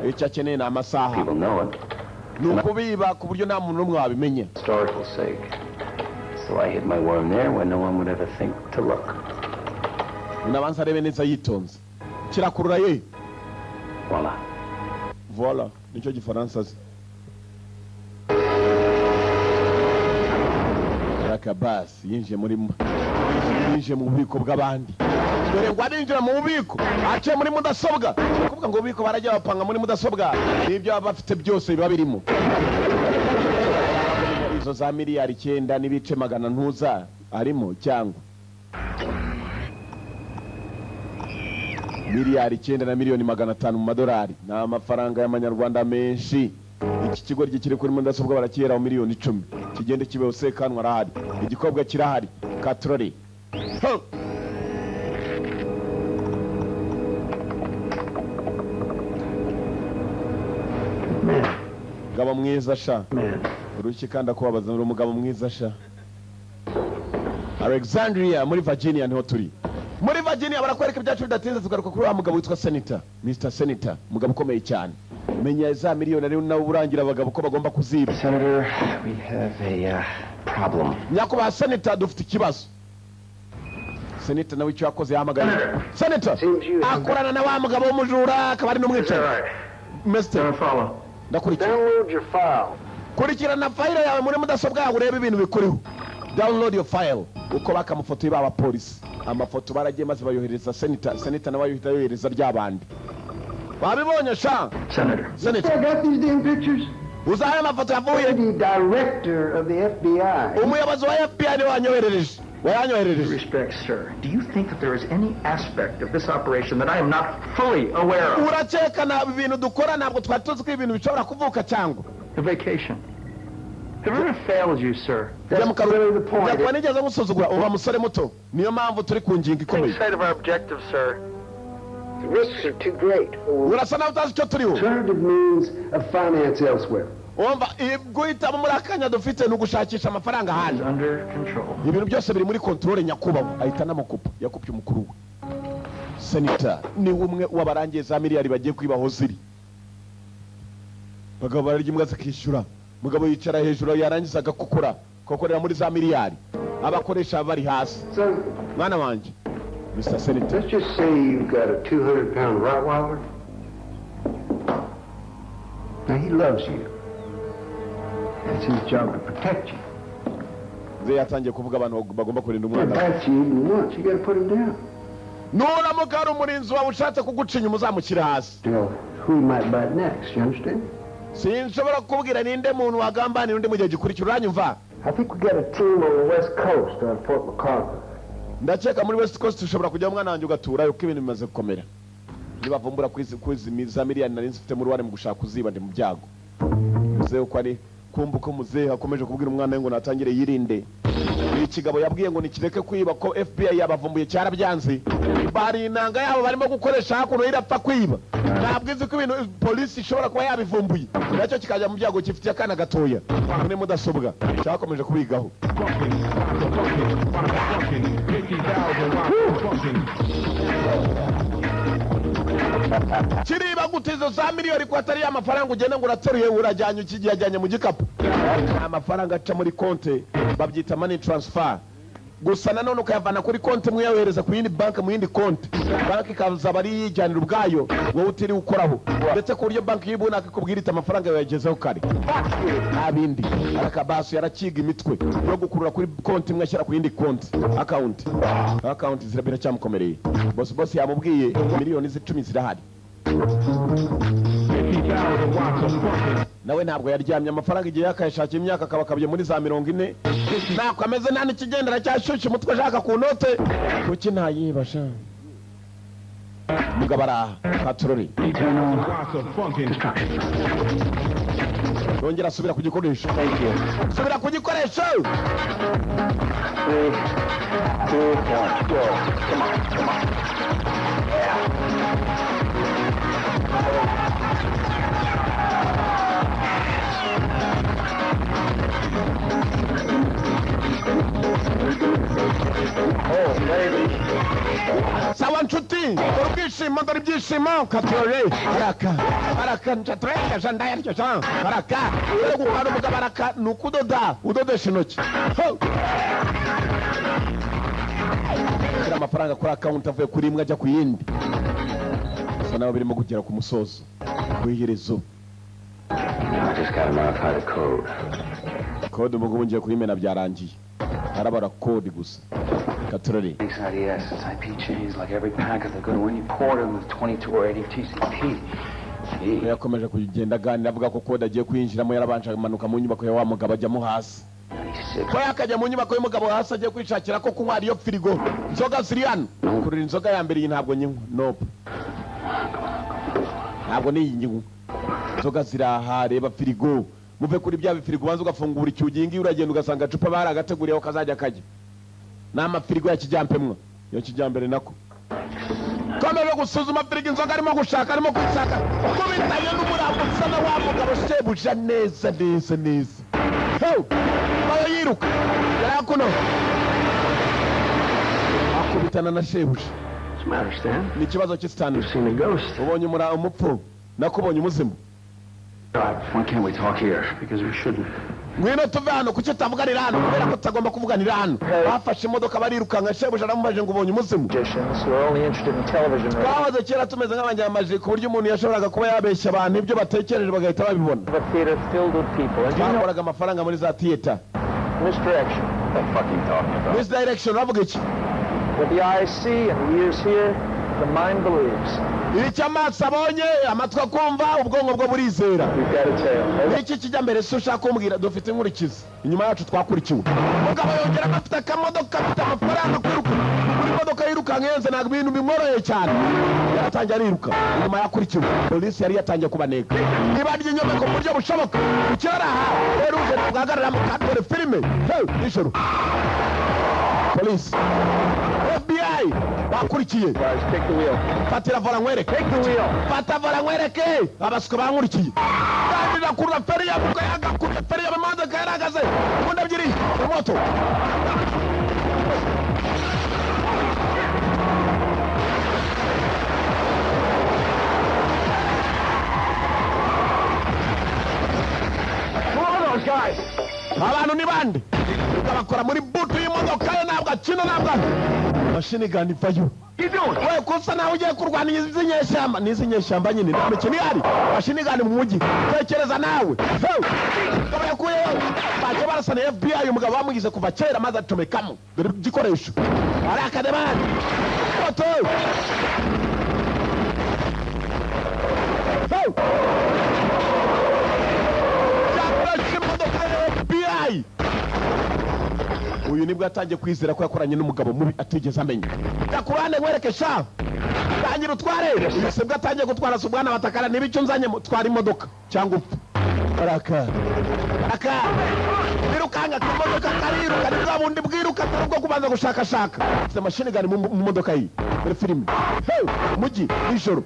Icyo akeneye ni amasaha. Ni ukubiba ku buryo nta muntu n'umwe wabimenya. Historical sake. So I hid my worm there when no one would ever think to look. Unabanza rebe neza yitonze. Kirakurura ye. Voila. Voila. Nicyo gifaransa se. Rakabas yinjiye mu bubiko bw'abandi. Dore ngo arinjira mu bubiko aciye muri mudasobwa. Kuvuga ngo ububiko barajya bapanga muri mudasobwa n'ibyo baba bafite byose biba birimo. Izo za miliyari 9 n'ibice 100 ntuza arimo cyangwa miliyari 9 na miliyoni 500 mu madolari na amafaranga y'amanyarwanda menshi. Iki kigo gikiri kuri mudasobwa barakiyeraho miliyoni 10 kigende kibeho sekanwa arahari igikobwa kirahari katrori. umugabo mwiza sha uruki kandi akubabaza uri umugabo mwiza sha. Alexandria muri Virginia niho turi. Muri Virginia barakwereka ibyacu bidatinze tugaruka kuri wa mugabo witwa Senator, Mr. Senator, mugabo ukomeye cyane. Menya za miliyoni ari nawe urangira abagabo ko bagomba kuziba. Senator, we have a problem. Nyakuba Senator dufite ikibazo. Senator nawe icyo yakoze yahamagara. Senator akorana na wa mugabo w'umujura akaba ari n'umwicanyi. Mr. Ndakurikira. Download your file. Kurikirana file yawe muri mudasobwa yawe urebe ibintu bikuriho. Download your file. Uko bakamufoto y'aba police. Amafoto baragiye maze bayohereza Senator nawe yohita yohereza ry'abandi. Babibonye sha. Senator. I got these damn pictures. Uzaye amafoto yavuye. The director of the FBI. Umuyobozi wa FBI ni wanyoherereje. Respect, sir. Do you think that there is any aspect of this operation that I am not fully aware of? Uracheka na ibintu dukora ntabwo twari tuzi ko ibintu bishobora kuvuka cyangwa. The vacation. Have I ever failed you, sir? That's really the point. Yakwa nigeze musuzugura uba musore muto. Niyo mpamvu turi ku ngingo ikomeye. Inside of our objective, sir. The risks are too great. Urasa nawe utazi icyo turiho. Alternative means of finance elsewhere. Umva guhitamo muri akanya dufite ni ugushakisha amafaranga hanze. Ibintu byose biri muri control nyakubahwa ahita n'amakupa yakupye umukuru we. Senator ni umwe wabarangiye za miliyari bagiye kwibaho ziri. Bagabo bararya imbwa zikishyura. Mugabo yicara hejuru yarangiza agakukura kokorera muri za miliyari. Abakoresha bari hasi. Mwana wanje. Mr. Senator. Let's just say you've got a 200-pound Rottweiler. Now he loves you. It's his job to protect you. Ze yatangiye kuvuga abantu bagomba kurinda umwana. That's you even once. You got to put him down. Nura mugaro umurinzi wawe ushatse kugucinya umuzamukira hasi. Who might bite next, you understand? Sinshobora kubwira ninde muntu wagambana undi mu gihe gikurikira uranyumva. I think we got a team on the West Coast on Fort MacArthur. Ndakeka muri West Coast ushobora kujya umwana wanjye ugatura yuko ibintu bimaze gukomera. Nibavumbura kwizimiza miliyoni nari nzifite mu ruhare mu gushaka kuziba ndi mu byago. Muzeho ko ari kumbuka muzeho akomeje kubwira umwana we ngo natangire yirinde. Ikigabo yabwiye ngo nikireke kwiba ko FBI yabavumbuye cyarabyanze. Bari inanga yabo barimo gukoresha hakuno irapfa kwiba. Ntabwize ko ibintu police ishobora kuba yabivumbuye. Nacyo kikajya mu byago kifitiye akana gatoya. Muri mudasobwa cyakomeje kubigaho. Kiriba gutizo za miliyoni ko atari amafaranga ugenda ngo urateruye urajyanye ukijyanye mu gikapu. Amafaranga aca muri konte babyita money transfer. Gusa nanone ukayavana kuri konti mwe yahereza ku yindi bank mu yindi konti. Banki kaza bari yijyanira ubwayo wowe utiri ukoraho. Ndetse ku buryo banki yibuna akakubwira ita amafaranga yagezeho kare. Abindi arakabaso yarakiga imitwe yo gukurura kuri konti mwe ashyira ku yindi konti account zirabira cyamukomereye. Boss yamubwiye miliyoni 10 zirahari. Nawe ntabwo yaryamye amafaranga igihe yakayashakira imyaka akabakabye muri za 40. Nako ameze nani kigendera cyashushe umutwe ashaka ku note kuki ntayibasha. Mugabara katurori. Rongera subira ku gikoresho. Subira ku gikoresho. Come on. Sawa nshuti urubwishimo ndari byishimo katurore baraka nchatreka jandaya ryo chan baraka uri gukora umugabo baraka nukudoda udodesha intoki amafaranga kuri account avuye kuri imwe ajya ku yindi sana birimo kugera ku musozo kwiherezo. I just got to know how to code umugumu ngiye kuyimena byarangiye arabara code gusa katurore. Yes, it's IP chains like every packet they're going to when you port them with 22 or 80 TCP. Yakomeje kugenda ganira avuga ko code agiye kwinjiramo yarabanje amanuka mu nyubako ya wa mugabo ajyamo hasi. Ko yakajya mu nyubako y'umugabo hasi agiye kwishakira ko kunywa ariyo firigo inzoga ziriyana kurira inzoga ya mbere ntabwo nyinywa nope ntabwo ni inyungu inzoga ziraha reba firigo muve kuri bya bifirigo banza ugafungura icyugingi uragenda ugasanga cupa baragateguriyeho kazajya kajya n'ama firigo ya kijyampemwa yo kijyambere nako komeje gusuzuma firigo inzoga arimo gushaka arimo kwishaka kubitanye n'umurambo usa na wa mugabo shebuja neza neza neza bayo yiruka yarakuno akubitana na shebuja ni ikibazo cy'isitani ubonye umupfu nakubonye umuzimu. Why can't we talk here? Because we shouldn't. Ngwino tuve hano kuki utavuganira hano kubera ko tutagomba kuvuganira hano. Bafashe imodoka barirukanka shebuja aramubaje ngo ubonye umuzimu. Twahoze kera tumeze nk'abanyamaji ku buryo umuntu yashoboraga kuba yabeshya abantu ibyo batekereje bagahita babibona. Twakoraga amafaranga muri za theater. Misdirection. What the fuck are you talking about? Misdirection uravuga iki? What the eyes see and the ears hear, the mind believes. Icyo amaso abonye amatwi akumva ubwonko bwo burizera. Iki kijya mbere se ushaka kumbwira dufite inkurikizi inyuma yacu twakurikiwe. Mugabo yongera afite akamodoka afite amafaranga kwiruka buri modoka yiruka ngenze ntabwo ibintu bimworoheye cyane. Yaratangiye ariruka inyuma yakurikiwe polisi yari yatangiye kubaneka nibarya inyuma ku buryo bushoboka ukiraha rero uje tugahagarara mu kadore filime nijoro polisi FBI bakurikiye fatira vola nkwereke fata vola nkwereke abasuka bankurikiye kandi nakura feri yavuga yagakura feri y'amamodoka yaragaze ubundi ebyiri moto abantu ni bande bakora muri butu y'imodoka yo ntabwo akina ntabwo mashini gani vayo we kusa nawe ugiye kurwana izi nyeshyamba n'izi nyeshyamba nyine nta mikino ihari mashini gani mu mujyi tekereza nawe ukaba yakuyeyo baje barasana FBI umugabo bamugize kuva kera maze atomekamo dore igikoresho ari akademani moto FBI uyu nibwo yatangiye kwizera ko yakoranye n'umugabo mubi atigeze amenya yakurane nkwereke sha tangira utware uyu sebwe atangiye gutwara subwana batakara nibico nzanye twara imodoka cyangwa upfa baraka birukanga kumodoka kariruka nibwa bundi bwiruka turubwo kubanza gushakashaka afite mashini gani mu modoka yi muri filime mugi ijoro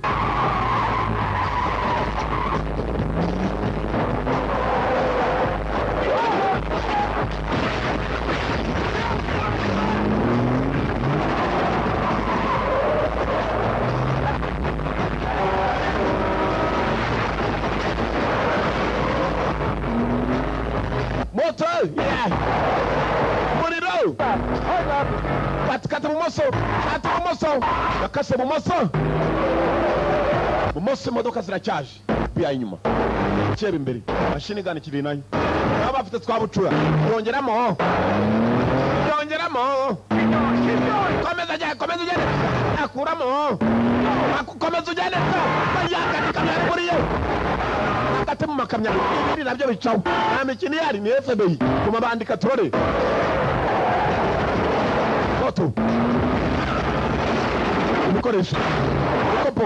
Muriro katikati bumoso yakase bumoso imodoka ziracyaje biya inyuma cyebe imbere mashini gani kiri nayo aba afite twabucura yongeramo komeza ugende akuramo komeza ugende yakati kamyakuriye akate mu makamya ibi nabyo bicaho nta mikino yari ni FBI kuma bandika turore foto ibikoresho kopo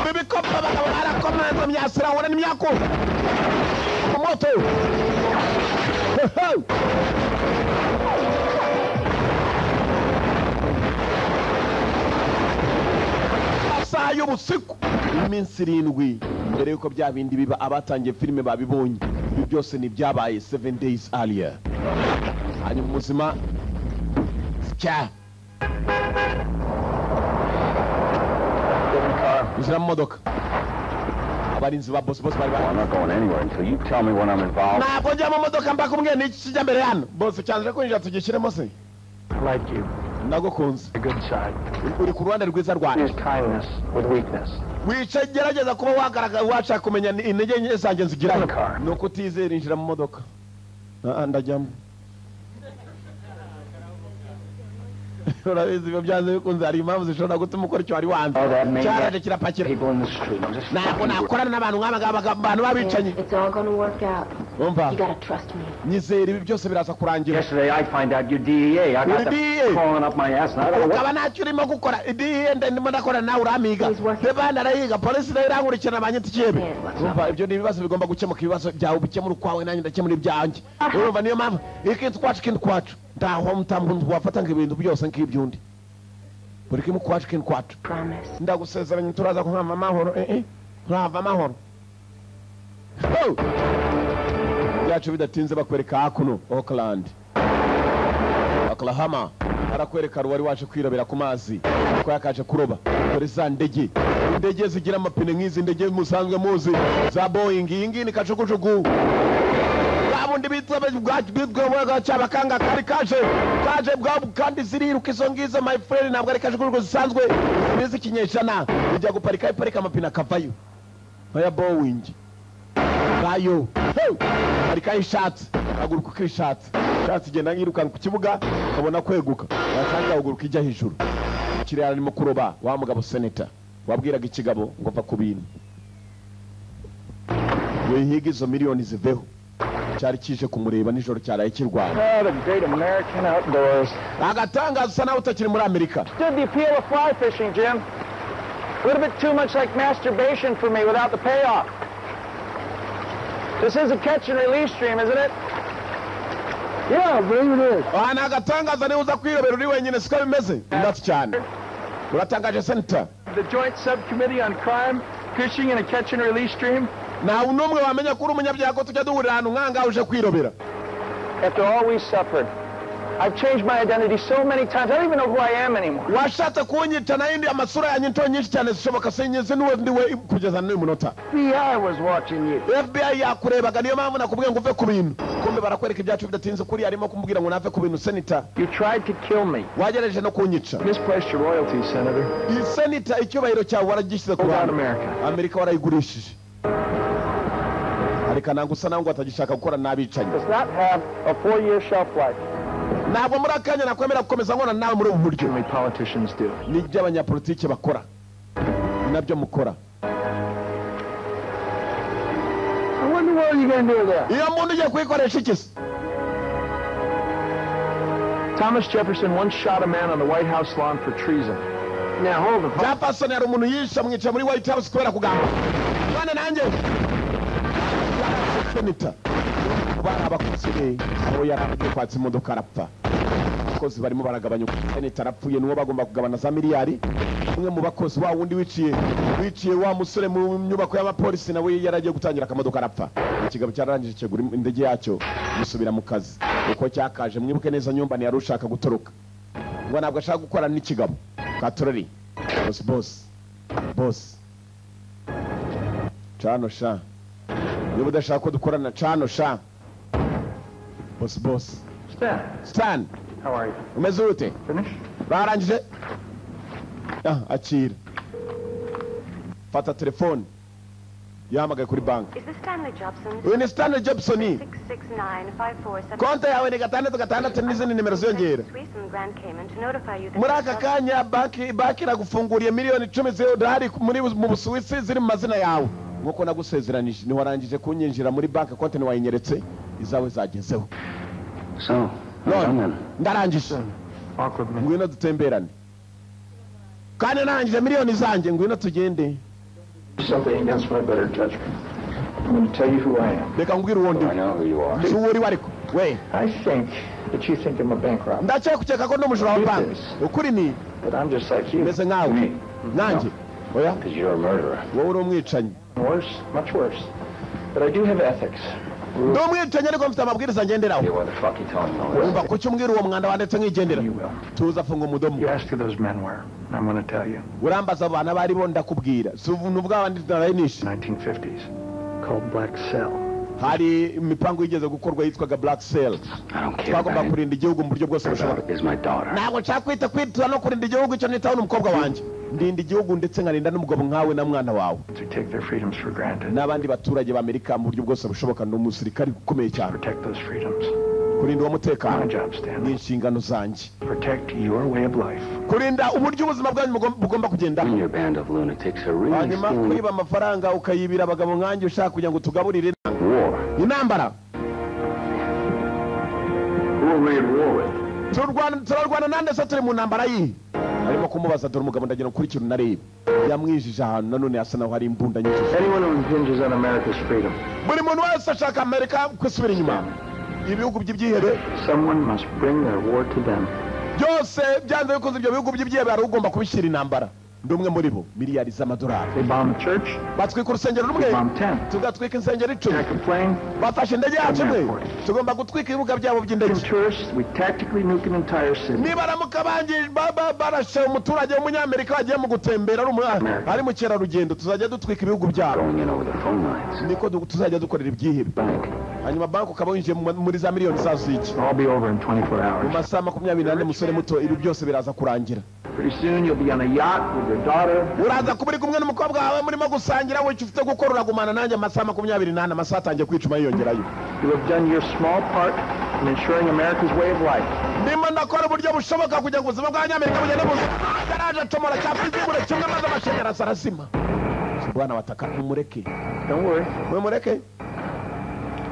bibikopa bagabo barakomeza myasira wona n'imyako moto y'ubusiku iminsi 7 mbere yuko bya bindi biba abatangiye filime babibonye ibi byose ni byabaye 7 days earlier hanyuma muzima cya uzira modoka abarinzi ba boss bari I'm not going anywhere until you tell me when I'm involved. Ntabwo njya mu modoka mbakumwe n'iki kijya mbere hano boss cyanze ko njya tugishyiremo se like you nagukunze a good side uri ku ruhande rwiza rwanjye Kindness with weakness. wica gerageza kuba wagaragaza washaka kumenya intege nke zanjye nzigira nuko utizera injira mu modoka ndajyamo urabizi ibyo byanze bikunze hari impamvu zishobora gutuma ukora icyo wari wanze cyaraje kirapakira ntabwo nakorana n'abantu nk'aba ngaba abantu babicanyi It's all gonna work out. umva You gotta trust me. nyizera ibi byose biraza kurangira Yesterday I find out you're DEA. I got You're them DEA? crawling up my ass and I don't know what... ukaba ntacyo urimo gukora DEA ndimo ndakora nawe uramiga n'abandi arayiga polisi nayo irankurikirana abanyitikebe umva ibyo ni ibibazo bigomba gukemuka ibibazo byawe bikemura ukwawe nanjye ndakemura ibyanjye urumva niyo mpamvu ikintu kwacu ndaho mtambu wafata nk'ibintu byose nk'ibyundi buri kimwe kwacu ndagusezeranya turaza kuhava amahoro turahava amahoro byacu bidatinze bakwereka hakuno Oakland Oklahoma arakwereka wari waje kwirobera ku mazi ko yakaje kuroba dore za ndege zigira amapine nk'izi ndege musanzwe muzi za Boeing iyi ngiyi ni kajugujugu babundi bitsabe bwagwa cyabakanga kari kaje bwabo kandi ziriruka izo ngizo my friend ntabwo ari kajugujugu zisanzwe nizi kinyeshana ijya guparika iparika amapine akavayo ya Boeing bayo parika ishatse aguruka ukishatse shatse igenda ngiruka ku kibuga kabona kweguka wasanga uguruka ijya hejuru kirera arimo kuroba wa mugabo senator wabwiraga ikigabo ngo va ku bintu wehiga izo miliyoni ziveho cyari kije kumureba nijoro cyaraye kirwana the great American outdoors. agatangaza usa nawe utakiri muri Amerika. Stood the appeal of fly fishing, Jim. A little bit too much like masturbation for me without the payoff. This is a catch and release stream, isn't it? Yeah, I believe it is. agatangaza niwe uza kwirobera uri wenyine siko bimeze ndetse cyane uratangaje senator. The Joint Subcommittee on Crime, Fishing and a Catch and Release Stream. Na unomwe wamenya kuri umunyabyago tujya duhurira ahantu nkanga uje kwirobera. After all we suffered, I've changed my identity so many times, I don't even know who I am anymore. Washatse kunyita na indi amasura ya nyinto nyinshi cyane zishoboka senyeze niwe ndiwe kugeza n'uyu munota. FBI was watching you. FBI yakurebaga niyo mpamvu nakubwiye ngo uve ku bintu. Kumbe barakwereka ibyacu bidatinze kuri arimo kumbwira ngo nave ku bintu senator. You tried to kill me. Wagerageje no kunyica. Misplaced your royalties, Senator. Iyi senator icyubahiro cyawe waragishyize ku bantu. Amerika warayigurishije. Ariko nangusa nangu atagishaka gukora nabicanyi. Does not have a 4-year shelf life. Ntabwo muri akanya nakwemera gukomeza nkona nawe muri ubu buryo. Only politicians do. Ni ibyo abanyapolitike bakora. Nabyo mukora. I wonder what you going to do with that. Iyo muntu ugiye kwikoresha iki? Thomas Jefferson once shot a man on the White House lawn for treason. Now hold it. Jefferson yari umuntu yisha mwica muri White House kubera kugamba. Bana nanjye. Senator. Bana abakozi abo yaragiye kwatsa imodoka arapfa. Abakozi barimo baragabanya senator arapfuye nuwo bagomba kugabana za miliyari. Umwe mu bakozi wa wundi wiciye wa musore mu nyubako y'abapolisi nawe yaragiye gutangira akamodoka arapfa. Ikigabo cyarangije cyegura indege yacyo musubira mu kazi. Uko cyakaje mwibuke neza nyumba ni yarushaka gutoroka. Ngo nabwo ashaka gukora n'ikigabo. Katoreri. Boss. Chano sha. Niba udashaka ko dukorana Chano sha. Boss. Stan. How are you? Umeze ute? Finished? Barangije? Akira. Fata telefone. Yamagaye kuri bank. Is this Stanley Jobson? Uyu ni Stanley Jobson. 669-547. Konti yawe ni 666 n'izindi nimero ziyongera. Muri aka kanya banki iragufunguriye miliyoni 10 z'idolari mu Busuwisi ziri mu mazina yawe. Nkuko nagusezeranije ni warangije kunyinjira muri banki konti ni wayinyeretse izawe zagezeho. So, ndarangije. Ngwino dutemberane. Kandi narangije miliyoni zanjye ngwino tugende. Something against my better judgment. I'm going to tell you who I am. Reka ngwira uwundi. I know who you are. Si uri wariko. We. I think that you think I'm a bank robber. Ndacyakukeka ko n'umujura wa banki. Ukuri ni. But I'm just like you. Meze nkawe. Nanjye. Oya. Because you're a murderer. Wowe uri umwicanyi. Worse, much worse. But I do have ethics. Ndi umwicanyi ariko mfite amabwiriza ngenderaho. What the fuck you telling me? Umva kuki umbwira uwo mwanda wandetse nkigendera. Tuza funga umudomo. You asked who those men were. I'm going to tell you. Urambaza abana bari bo ndakubwira. Si ubuntu bw'abandi narayinisha. 1950s. Called Black Cell. Hari imipango yigeze gukorwa yitwaga Black Cell. Twagomba kurinda igihugu mu buryo bwose bushoboka. Ntabwo nshaka kwita no kurinda igihugu icyo nitaho n'umukobwa wanjye. Ndinda igihugu ndetse nkarinda n'umugabo nkawe na mwana wawe. N'abandi baturage b'Amerika mu buryo bwose bushoboka ni umusirikari ukomeye cyane. Kurinda uwo mutekano ni inshingano zanjye. Kurinda uburyo ubuzima bwanyu bugomba kugenda. Hanyuma kwiba amafaranga ukayibira abagabo nkanjye ushaka kugira ngo tugaburire intambara. we at war with? turarwana nande se turi mu ntambara yihe arimo kumubaza dore umugabo ndagira ukurikira unarebe yamwijije ahantu nanone asa naho hari imbunda nyinshi. Anyone who hinges on America's freedom. Buri muntu wese ashaka Amerika kwisubira inyuma. Ibihugu by'ibyihebe. Someone must bring their war to them. Byose byanze bikoze ibyo bihugu by'ibyihebe ari ugomba kubishyira intambara. Ndumwe muri bo miliyari z'amadolari. They bomb a church. Batwika urusengero rumwe. Tugatwika insengero 10. Bafashe indege yacu imwe. Tugomba gutwika ibibuga byabo by'indege. We tactically nuke an entire city. Niba ramuka barashe umuturage w'umunyamerika wagiye mu gutembera ari mu kerarugendo tuzajya dutwika ibihugu byabo. Niko tuzajya dukorera ibyihebe. Hanyuma banki ukaba winjiye muri za miliyoni z'iki. I'll be over in 24 hours. Mu masaha 24 musore muto ibi byose biraza kurangira. Pretty soon you'll be on a yacht with your daughter. Uraza kubiri kumwe n'umukobwa wawe murimo gusangira we ufite gukora uragumana nanjye amasaha 28 amasaha atangiye kwicuma yiyongerayo. You have done your small part in ensuring America's way of life. Ndimo ndakora uburyo bushoboka kugira ngo ubuzima bw'Abanyamerika bugende buze. Garaje tomora cyapizibure kimwe maze amashanyarazi arasima. Bwana wataka mumureke. Don't worry. Mumureke.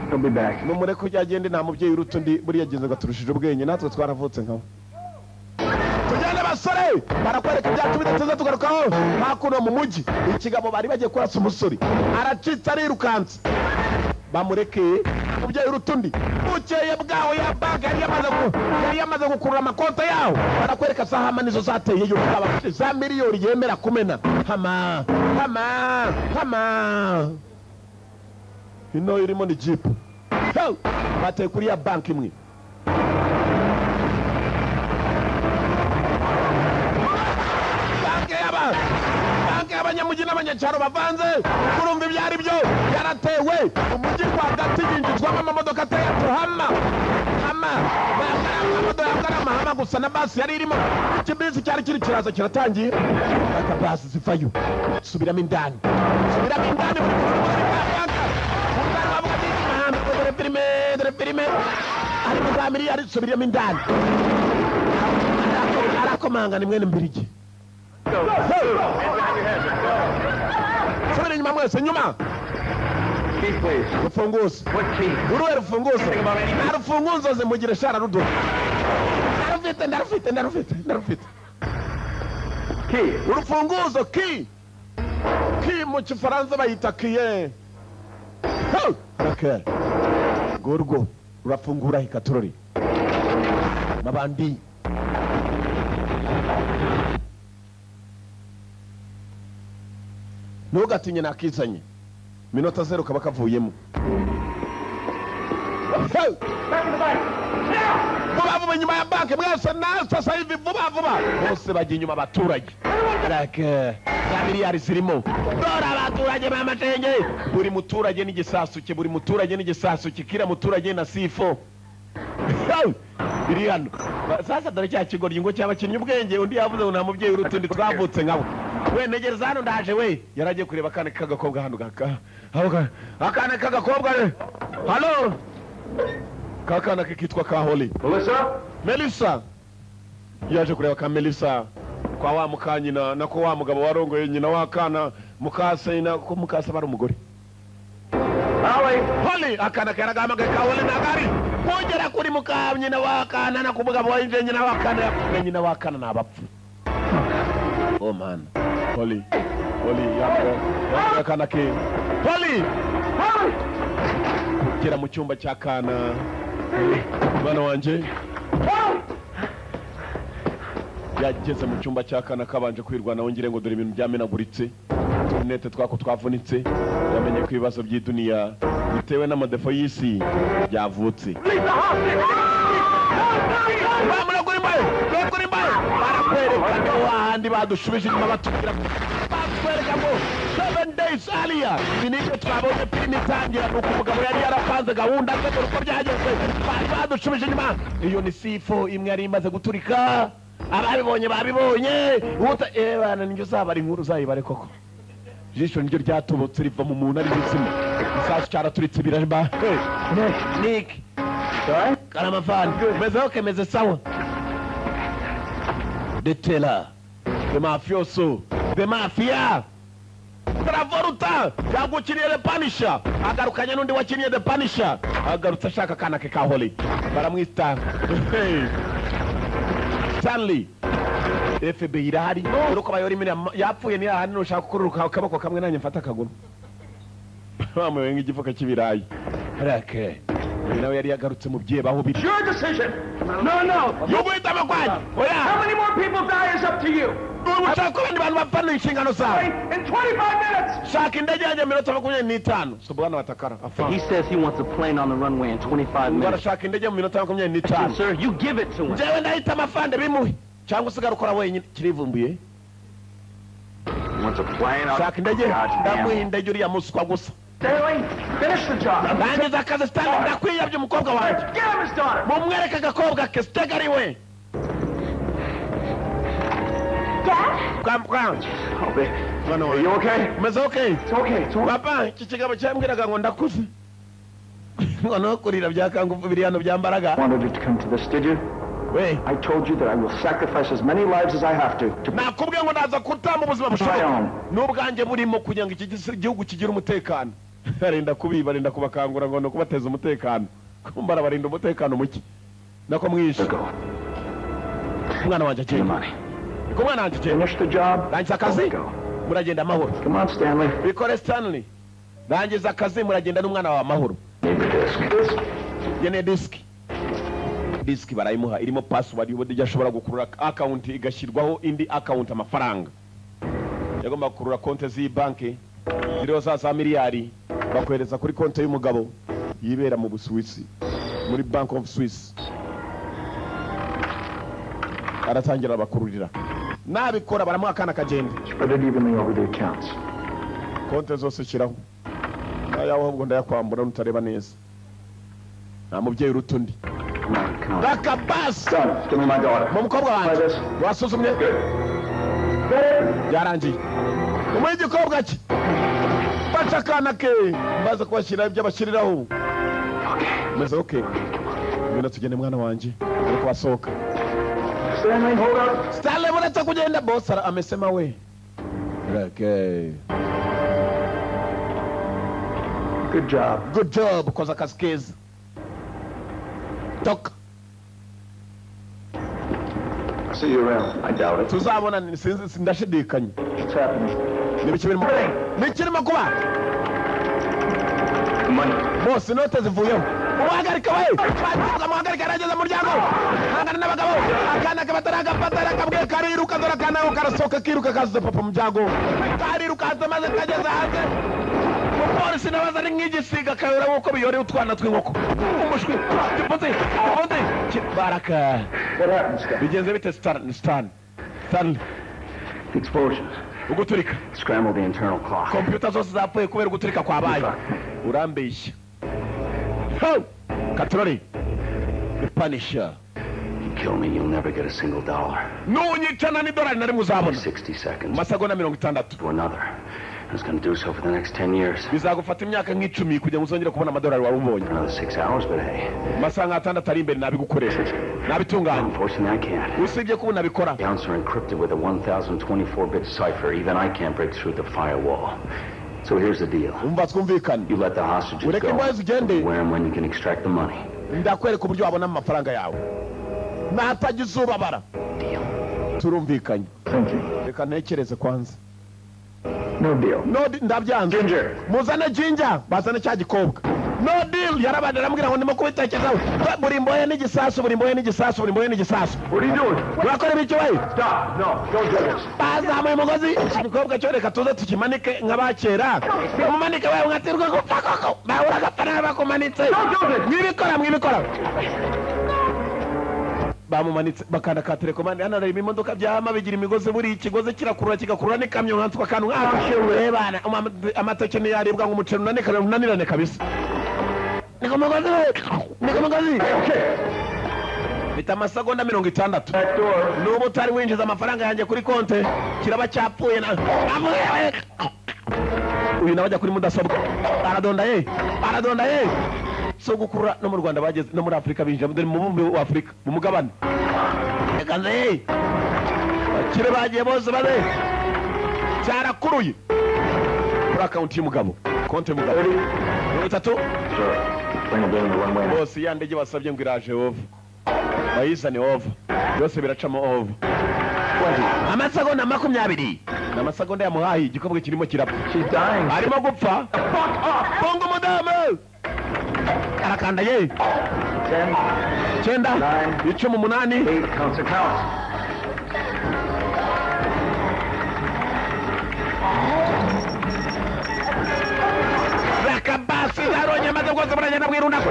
He'll be back. Mumureke ujyagende nta mubyeyi uruta undi buriya genze gaturushije ubwenge natwe twaravutse nkaho. Tujyane basore barakwereka ibyacu bidateze tugarukaho hakuno mu mujyi ikigabo bari bagiye kurasa umusore aracitse arirukanse bamurekeye umubyeyi urutundi bukeye bwaho ya banki yari yamaze gukurura amakonta yaho barakwereka sahama nizo zateye yo za miliyoni yemera kumena hama ino irimo ni jeep bateye kuri ya banki imwe. Banki y'abanyamujyi n'abanyacyaro bavanze kurumva ibyari byo yaratewe umujyi rwagati yinjizwamo amamodoka ateye hama hama gusa na basi yari irimo ikibisi cyari kiri kiraza kiratangiye aka basi zivayo subiramo indani dore filime harimo za miliyari subiramo indani arakomanga ni mwene mbirigi. Subira inyuma mwese nyuma. Rufunguzo. Uruwe rufunguzo. Narufunguzo zimugire shara rudo. Ndarufite. Ki. Urufunguzo ki. Ki mu Kifaransa bayita kiye. Okay. Gorgo urafungura hikaturori. Mabandi. Ntugatinye nakizanye minota 0 kaba kavuyemo. Vuba nyuma ya banki mwese na sasa hivi vuba bose bagiye inyuma abaturage like ya miliyari zirimo dora abaturage bamatenge buri muturage n'igisasu kira muturage na sifo biri hano sasa dore cya kigoryi ngo cy'abakinnyi ubwenge undi yavuze ngo nta mubyeyi urutundi twavutse nkabo we negereza hano ndaje we yaragiye kureba akana k'agakobwa hano akana k'agakobwa halo kakana kitwa ka Holly Melissa yaje kureba ka Melissa kwa wa mukanyina na ko wa mugabo warongoye nyina wakana mukase na ko mukase bari umugore Holly akana karagama ka Holly nagari kongera kuri mukanyina wakana na kumugabo wa nyina wakana nabapfu. Oh man Holly yakana ke Holly kira mu cyumba cy'akana bana wanje yageze mu cyumba cy'akana kabanje kwirwana wongere ngo dore ibintu byamenaguritse nete twako twavunitse yamenye ko ibibazo by'iduniya bitewe n'amadefo y'isi byavutse barakwerekana wahandi badushubije inyuma batubwira batwereka ngo 7 days earlier binike twabonye filime itangira nuko umugabo yari yarapanze gahunda ze dore uko byageze badushubije inyuma iyo ni sifo imwe yari imaze guturika ababibonye bana ninjye uzaba ari inkuru uzayibare koko jisho niryo ryatobotse riva mu muntu ari bizima isasu cyaraturitse biramba Nick karamafani mezeho kemeze sawa the teller the mafioso the mafia Travolta yagukiriye The Punisher, agarukanye n'undi wakiriye The Punisher, agarutse ashaka kana ke ka Holly, baramwita Stanley. FBI irahari, uruko bayori mine yapfuye ni ahandi nushaka kururuka akaboko kamwe nanye mfata akaguru. Bamuwe nk'igifuka kibirayi. Rake. Nawe yari yagarutse mu byiye baho biri. Your decision. No. You wait a minute. How many more people die is up to you. Ushaka kubandi bantu bapana inshingano zawe. In 25 minutes. Shaka indege yaje minota 25. Subhana watakara. He says he wants a plane on the runway in 25 minutes. Shaka indege mu minota 25. Sir, you give it to him. Jewe ndahita amafande bimuhe. Cyangwa usigara ukora wenyine kirivumbuye. Wants a plane on. Shaka indege ndamuhe indege uri ya muswa gusa. Stanley, finish the job. Nangiza akazi Stanley ndakwiyabye umukobwa wanjye. Get him his daughter. Mumwereka agakobwa ke Stega we. Dad? Come. Oh, baby. Are you okay? It's okay. It's okay. It's okay. Papa, iki kigabo cyambwiraga ngo ndakuze. Ngono kurira byakanga ubiriyano byambaraga. Wanted to come to this, did you? Wait. I told you that I will sacrifice as many lives as I have to. Nakubwiye ngo ndaza kutamba ubuzima bushoboka. N'ubwanjye burimo kugira ngo iki gihugu kigira umutekano. Barinda kubiba, barinda kubakangura ngo no kubateza umutekano. Kumbara barinda umutekano muke. Nako mwishe. Mwana wanje cyane. Ko mwana wanje cyane. Finish the job. Rangiza akazi. Muragenda amahoro. Come on, Stanley. Bikore Stanley. Rangiza akazi muragenda n'umwana wa amahoro. Yene disk barayimuha irimo password y'uburyo ashobora gukurura account igashyirwaho indi account amafaranga. Yagomba gukurura konte z'ibanki ziriho za miliyari bakohereza kuri konte y'umugabo yibera mu Busuwisi muri Bank of Swiss. Aratangira bakururira. Nabikora baramuha kana kagenda. Spread it evenly over the accounts. Konte zose shiraho. Ayaho ubwo ndayakwambura nutareba neza. Nta mubyeyi urutundi. Rakabas. Give me my daughter. Mumukobwa wanjye. Wasuzumye? Yarangiye. Umuhe igikobwa cye. Baca akana ke. Mbaza kubashyira ibyo abashyiriraho. Meze okay. Ngwino tugende mwana wanjye. Ariko wasohoka. Stanley, hold up. Stanley muretse kugenda boss amesema we. Okay. Good job. Ukoze akazi keza. Talk. I'll see you around. I doubt it. Tuzabona ndashidikanye. What's happening? Nikirimo kuba. Money. Boss, note zivuyeho. Uhagarika we. Muhagarika arageze mu muryango. Hangana n'abagabo. Akana kabataraga patara kabwe kariruka dora kana karasoka kiruka kaza papa muryango. Kariruka maze kageze hanze. Polisi nabaza n'igisiga kayora uko biyore utwana tw'inkoko. Umushwi. Tipote. Baraka. What happened? Bigenze bite Stan. Explosions. Uguturika. Scrambled the internal clock. Computer zose zapfuye kubera uguturika kwabaye. Urambeshya. Ho! Katrori. The Punisher. You kill me, you'll never get a single dollar. Nunyitana ni dolari nari muzabona. 60 seconds. Masegonda 60. To another. I was going to do so for the next 10 years. Bizagufata imyaka nk'icumi kugira ngo uzongere kubona amadolari wari ubonye. Another 6 hours, but hey. Masanga 6 ari imbere nabigukorera. Nabitunganya. Unfortunately, I can't. Usibye ko nabikora. Accounts are encrypted with a 1024-bit cipher. Even I can't break through the firewall. So here's the deal. Umva twumvikana. You let the hostages Ureke go. imbaye zigende. Where and when you can extract the money. Ndakwereka uburyo wabona amafaranga yawe. Natagize ubabara. Deal. Turumvikanye. Thank you. Reka ntekereze kwanza. No deal. Ndabyanze. Ginger. Muzane Ginger. Bazane cya gikobwa. No deal. Yarabana aramubwira ngo ndimo kubitekerezaho. Buri mboye n'igisasu. What are you doing? Urakora ibiki we? Stop. No, don't do this. Bazamuye umugozi. Igikobwa cyo reka tuze tukimanike nk'abakera. Umumanike we ungatirwa gupfa koko. Bahura gapana bakumanitse. Mwibikora. Bamumanitse bakanda ka telekomande hano reba imodoka byama bigira imigozi buri ikigozi kirakurura kigakurura n'ikamyo nkanswa kantu bana amateke ni yaribwa ngo umuceri unanirane kabisa. Niko mugozi. Bita amasegonda 60. Nubu utari winjiza amafaranga yanjye kuri konte kiraba cyapfuye na uyu nabajya kuri mudasobwa aradonda ye so gukurura no mu Rwanda bageze no muri Afrika binjira mu mubumbe wa Afrika mu mugabane ekanze kire bagiye bose baze cyarakuruye kuri account y'umugabo konte mugabo 3 bose ya ndege basabye ngo iraje over bayizane over byose biracamo over amasegonda 20 n'amasegonda yamuhaye igikobwa kirimo kirapfa arimo gupfa bongo madame arakanda ye 10 8 Rakabasi zaronye maze rwose baragenda bwirunda ko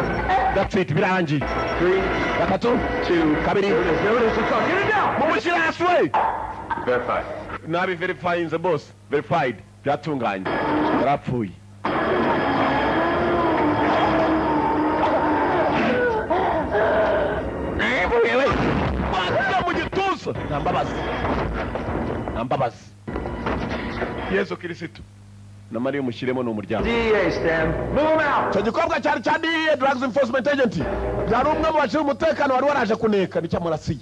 that's it birangiye 3 2 kabiri mumushyira hasi we Verified. nabi verifying the boss verified byatunganye yarapfuye wewe basta mu gituza nambabazi Yesu Kristo na Mariya mushyiremo n'umuryango DEA stand move out cyo gikobwa cyari cya DEA Drugs Enforcement Agent byari umwe mu bashira umutekano wari waraje kuneka nicyo murasiye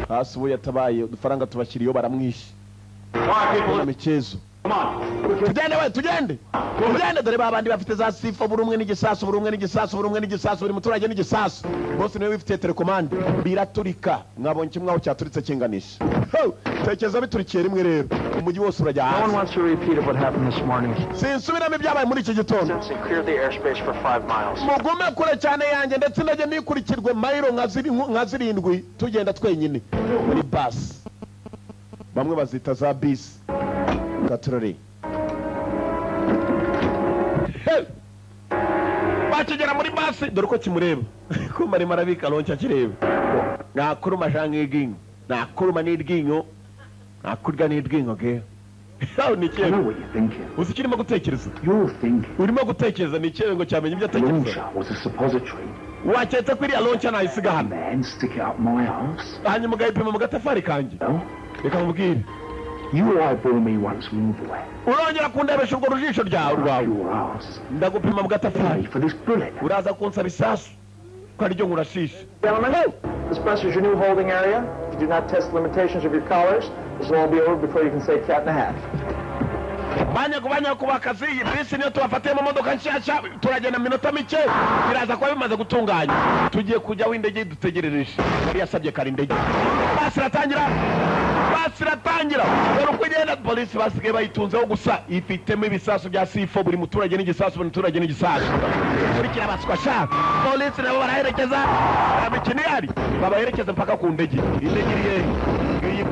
hasi ubu yatabaye udufaranga tubashyiriyo baramwishe michezo tugende dore babandi bafite za sifo buri umwe n'igisasu buri muturage n'igisasu bose niwe wifite telecommande biraturika mwabonye kimwe cyaturitse kinganisha tekeza biturikiye rimwe rero umujyi wose urajya hasi. No one wants to repeat what happened this morning. Sinsubiramo ibyabaye muri iki gitondo. Since they cleared the airspace for 5 miles. Mugume kure cyane yanjye ndetse najye nikurikirwe mayiro nka zirindwi tugenda twenyine muri bus. Bamwe bazita za bus. Katrori. Bakigera muri bus dore ko kimureba. Ko mari marabika loncha kireba. Nakuruma jange iginyo. Nakuruma n'iryinyo. Nakurya n'iryinyo ge. How ni cyo? Usikirimo gutekereza. Urimo gutekereza ni cyo ngo cyamenye ibyo atekereza. Was a suppository. Waketse kuri aloncha nayisiga hano. Man stick out my arse. Hanyuma ugahipima mu gatafari kanjye. Reka mubwire. You eyeball me once, move away. Urongera kundebesha urwo rujisho rwawe. Ndagupima mu gatafari. Uraza kunsaba isasu. Ko ari ryo ngurashisha. Gentlemen, this bus is your new holding area. If you do not test the limitations of your collars, this will all be over before you can say cat in the hat. Banya kubakazi iyi bisi niyo tubafatiye mu modoka nshyashya turagenda minota mike biraza kuba bimaze gutunganya tugiye kujya w'indege dutegerereje yari yasabye kare indege basiratangira dore uko igenda polisi basigaye bayitunzeho gusa ifitemo ibisasu bya C4 buri muturage n'igisasu kurikira baswa sha polisi nabo baraherekeza abikini yari babaherekeza mpaka ku ndege indege iri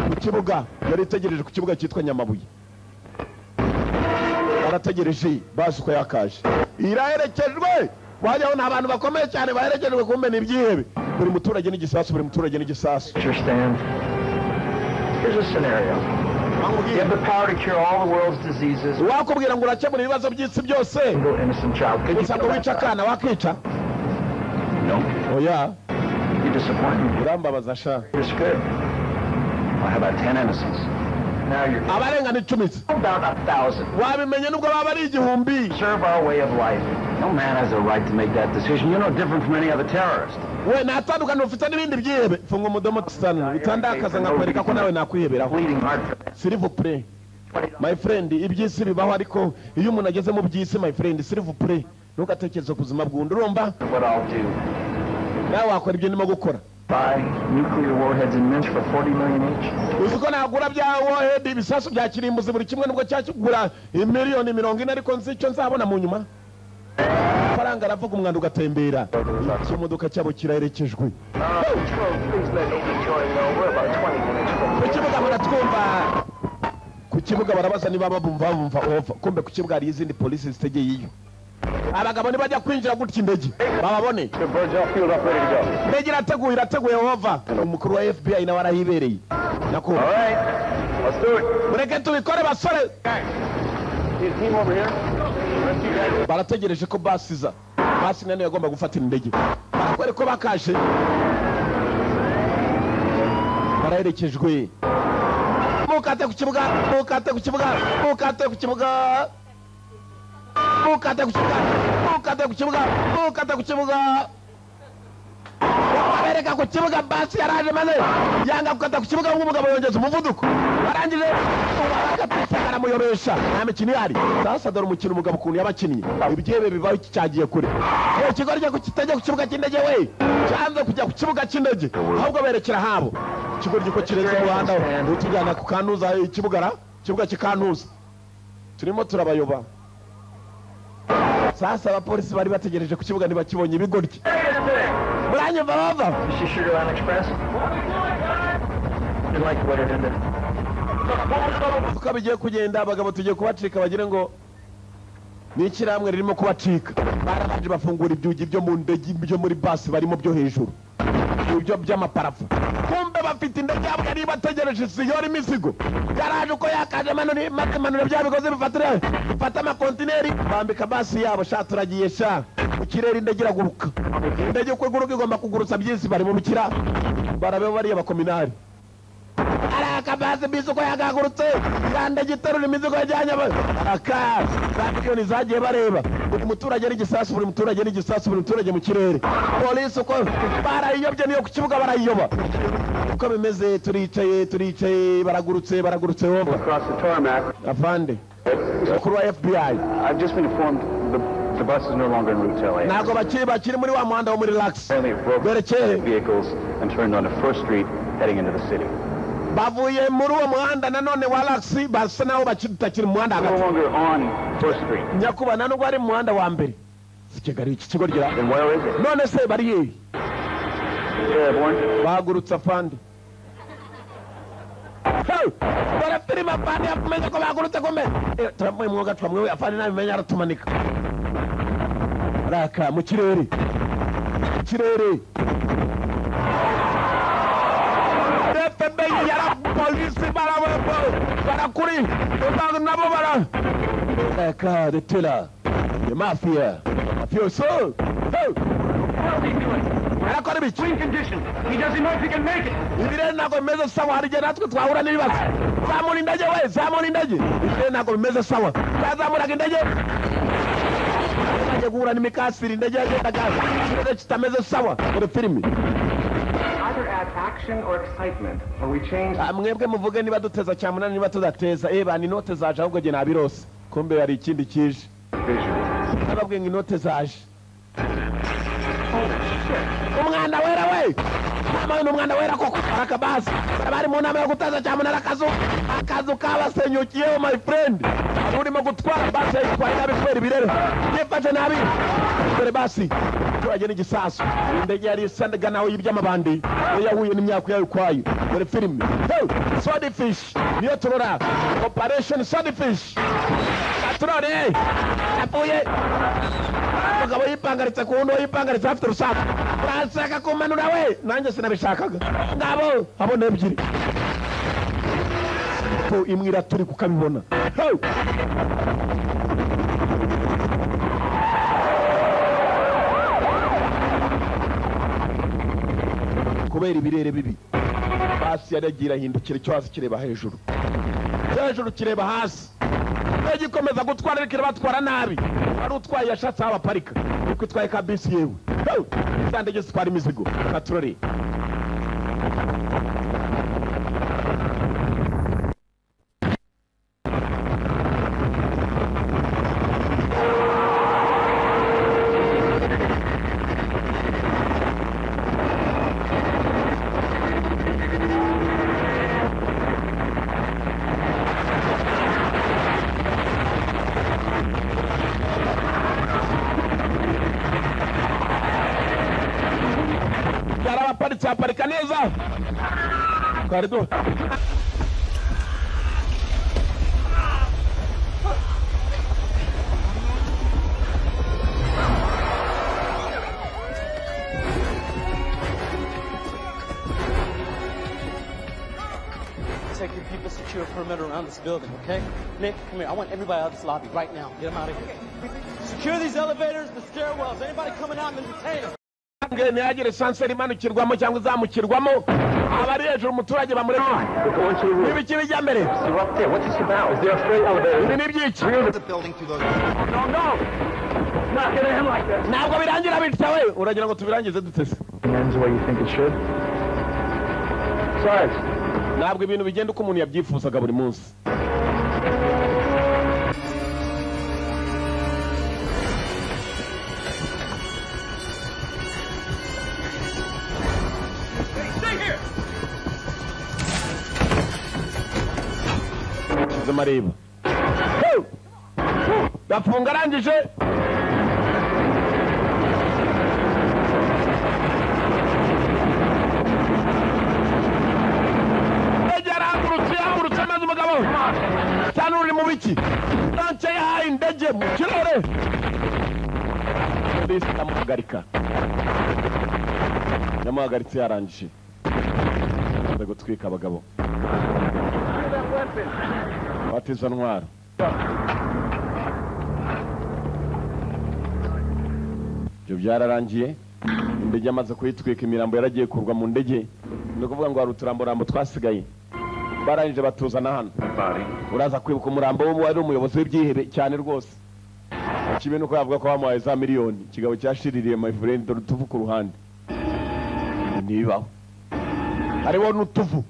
ku kibuga yari itegereje ku kibuga cyitwa Nyamabuye arategereje basi ko yakaje iraherekejwe wajyaho n'abantu bakomeye cyane baherekejwe kumbe n'ibyihebe buri muturage n'igisasu Here's a scenario. You have the power to cure all the world's diseases. Wakubwira ngo urakemura ibibazo by'isi byose. Innocent child. Could you kill that child? Wakica? No. Oh yeah. You disappoint me. Urambabaza sha. You're scared. Well, how about 10 innocents? Now you're abarenga n'icumi. About 1,000. Wabimenye nubwo baba ari igihumbi. Serve our way of life. No man has a right to make that decision. You're no different from any other terrorist. We natandukana ufite n'ibindi byihebe. Funga umudomo tsana. Utandakaza ngakwereka ko nawe nakwiheberaho. S'il vous plaît. My friend, ibyisi bibaho ariko iyo umuntu ageze mu byisi my friend, s'il vous plaît. Ntugatekereze kuzima bwundi urumva? What I'll do. Nawe wakora ibyo ndimo gukora. Buy nuclear warheads in Minsk for 40 million each. Uziko nagura bya warhead ibisasu bya kirimbuzi buri kimwe nubwo cyakigura miliyoni 40 ariko nzicyo nzabona mu nyuma. Faranga aravuga umwanda ugatembera. Iki modoka cyabo kiraherekejwe. Kukibuga baratwumva. Kukibuga barabaza niba babumva kumbe kukibuga hari izindi polisi zitegeye iyo. Abagabo nibajya kwinjira gutya indege bababone ndege irateguye hova umukuru wa FBI nawe arahibereye nako mureke tubikore basore barategereje ko basiza basi nane yagomba gufatira indege barakore ko bakaje baraherekejwe mukate ku kibuga Amerika ku kibuga basi yaraje maze yanga gukata ku kibuga nk'umugabo yongeza umuvuduko arangije ubarakatisa aramuyobesha nta mikino ihari sasa dore umukino umugabo ukuntu yabakinnye ibyebe bibaho iki cyagiye kure ikigo ryo kitajya ku kibuga cy'indege we cyanze kujya ku kibuga cy'indege ahubwo berekera habo ikigo giko kireze umuhanda utujyana ku Kanuza ikibuga cy'Ikanuza turimo turabayoba sasa abapolisi bari bategereje ku kibuga ntibakibonye ibigoryi muranyumva bava uko bigiye kugenda abagabo tugiye kubacika bagire ngo ni ikiramwe ririmo kubacika barabanje bafungura ibyugi byo mu ndege byo muri basi barimo byo hejuru ibyo by'amaparafu kumbe bafite indege yabo yari bategereje siyora imizigo garaje uko yakaje manura bya bigozi bifata amakontineri bambika basi yabo sha turagiye sha mu kirere indege iraguruka indege uko iguruka igomba kugurutsa byinshi bari mu bikira barabe bariya bakominari araka basi bisi uko yagagurutse ndege iterura imizigo yajyanye miliyoni zagiye bareba buri muturage n'igisasu buri muturage mu kirere polisi uko barayiyobye niyo ku kibuga barayiyoba uko bimeze turicaye baragurutse womba afande kuri wa FBI I've just been informed the bus is no longer en route to LA. Nago bakiri muri wa muhanda wo muri Relax berekeye vehicles and turned onto First Street heading into the city. bavuye muri uwo muhanda nanone wa Relax basa naho bakitakira umuhanda hagati no longer on First Street. Nyakuba nanubwo ari muhanda wa mbere Kigali iki kigo gira and where is it? none se bari yeyi bagurutse afande bara filima afande yakumenya ko bagurutse kombe turamuye mwoga twamwe afande nabimenya aratumanika raka mu kirere FBI yara polisi barakuri nabo bara raka the tiller the mafia so arakora ibiki he doesn't know if he can make it. ibire nako bimeze sawa hari igihe natwe twahura n'ibibazo zamura indege ibire nako bimeze sawa twazamuraga indege bagiye guhura n'imikasiri indege yagendaga ikirere kitameze sawa muri filimi either add action or excitement or we change. mwebwe muvuge niba duteza cyamunani niba tudateza bani inote zaje ahubwo jye nabirose kumbe hari ikindi kije nababwiye ngo inote zaje umwanda wera we mama n'umwanda wera koko arakabasi bari mu nama yo gutaza cyamunara akazu kabasenyukiyeho my friend urimo gutwara basi yitwaye nabi kubera ibirere yifashe nabi dore basi turajye n'igisasu indege yari isandaga nawe y'iby'amabandi yahuye n'imyaka yayo kwayo dore filime Swordfish niyo turora Operation Swordfish turore apuye umugabo yipangaritse ku wundi yipangaritse afite urusaku urashaka kumanura we nanjye sinabishakaga ngabo abona ebyiri ko imwe iraturi kukabibona kubera ibirere bibi hasi yaragira hindukira cyo hasi kireba hejuru kireba hasi gikomeza gutwara ariko batwara nabi ari utwaye yashatse aho baparika uko utwaye ka bisi yewe zandege zitwara imizigo katurore aparika neza karido Take your people secure perimeter around this building, okay? Nick, come here. I want everybody out of this lobby right now. Get them out of here. Secure these elevators, the stairwells. Anybody coming out, then detain them. ntihagire sanseri imanukirwamo cyangwa izamukirwamo abari hejuru umuturage bamureke n'ibiki bijya mbere ibi ni ibyiki ntabwo birangira bitya we uragira ngo tubirangize dutese ntabwo ibintu bigenda uko umuntu yabyifuzaga buri munsi. Mareba bafunga arangije yahagurutse maze umugabo cyane uri mu biki nance yahaye indege mu kirere polisi iramuhagarika yamuhagaritse yarangije amaze gutwika abagabo batiza ntwaro. Ibyo byararangiye indege amaze kuyitwika imirambo yaragiye kurwa mu ndege ni ukuvuga ngo hari uturambo twasigaye barangije batuzana hano. Uraza kwibuka umurambo wari umuyobozi w'ibyihebe cyane rwose kibe nuko yavuga ko bamuhaye za miliyoni ikigabo cyashiririye my friend dore utuvu ku ruhande ntibibaho hariho n'utuvu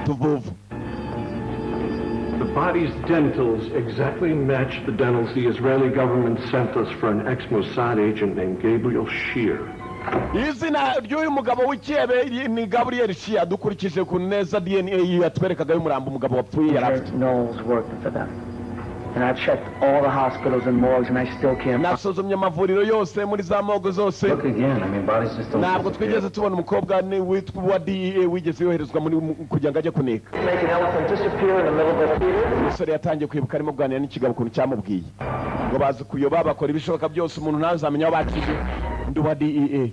tuvuvu. The body's dentals exactly match the dentals the Israeli government sent us for an ex-Mossad agent named Gabriel Shear. Izina ry'uyu mugabo w'ikiyebe ni Gabriel Shear dukurikije ku neza DNA yatwerekaga y'umurambo umugabo wapfuye yarafite. Knowles worked for them. And I've checked all the hospitals and morgues and I still can't. Nasuzumye amavuriro yose muri za morgue zose. Look again, I mean bodies just don't. Ntabwo twigeze tubona umukobwa ni witwa wa DEA wigeze yoherezwa muri kugira ngo ajye kuneka. Make an elephant disappear in the middle of a theater. Umusore yatangiye kwibuka arimo kuganira n'ikigabo kuntu cyamubwiye ngo bazi kuyoba bakora ibishoboka byose umuntu ntazamenya aho bakije ndi wa DEA.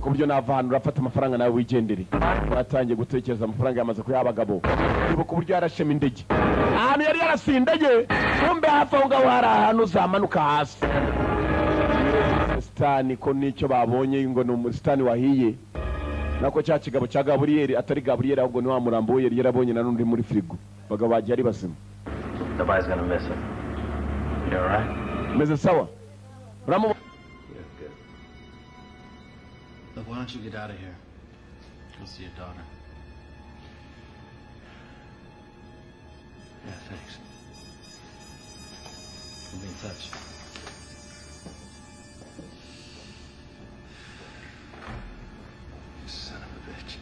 Ku buryo navana urafata amafaranga nawe wigendere. Batangiye gutekereza amafaranga yamaze kuyaha abagabo. Ibuka uburyo yarashema indege ahantu yari yarasiye indege kumbe hafi aho ngaho hari ahantu zamanuka hasi. Sitani ko nicyo babonye ngo ni umusitani wahiye nako cya kigabo cya Gaburiyeli atari Gaburiyeli ahubwo ni wa murambo we yari yarabonye na nundi muri frigo bagabo bagiye ari basima. Nobody's gonna miss it. You all right? Meze sawa Ramu. Look, why don't you get out of here? Go see your daughter. Yeah, thanks. We'll be in touch. You son of a bitch.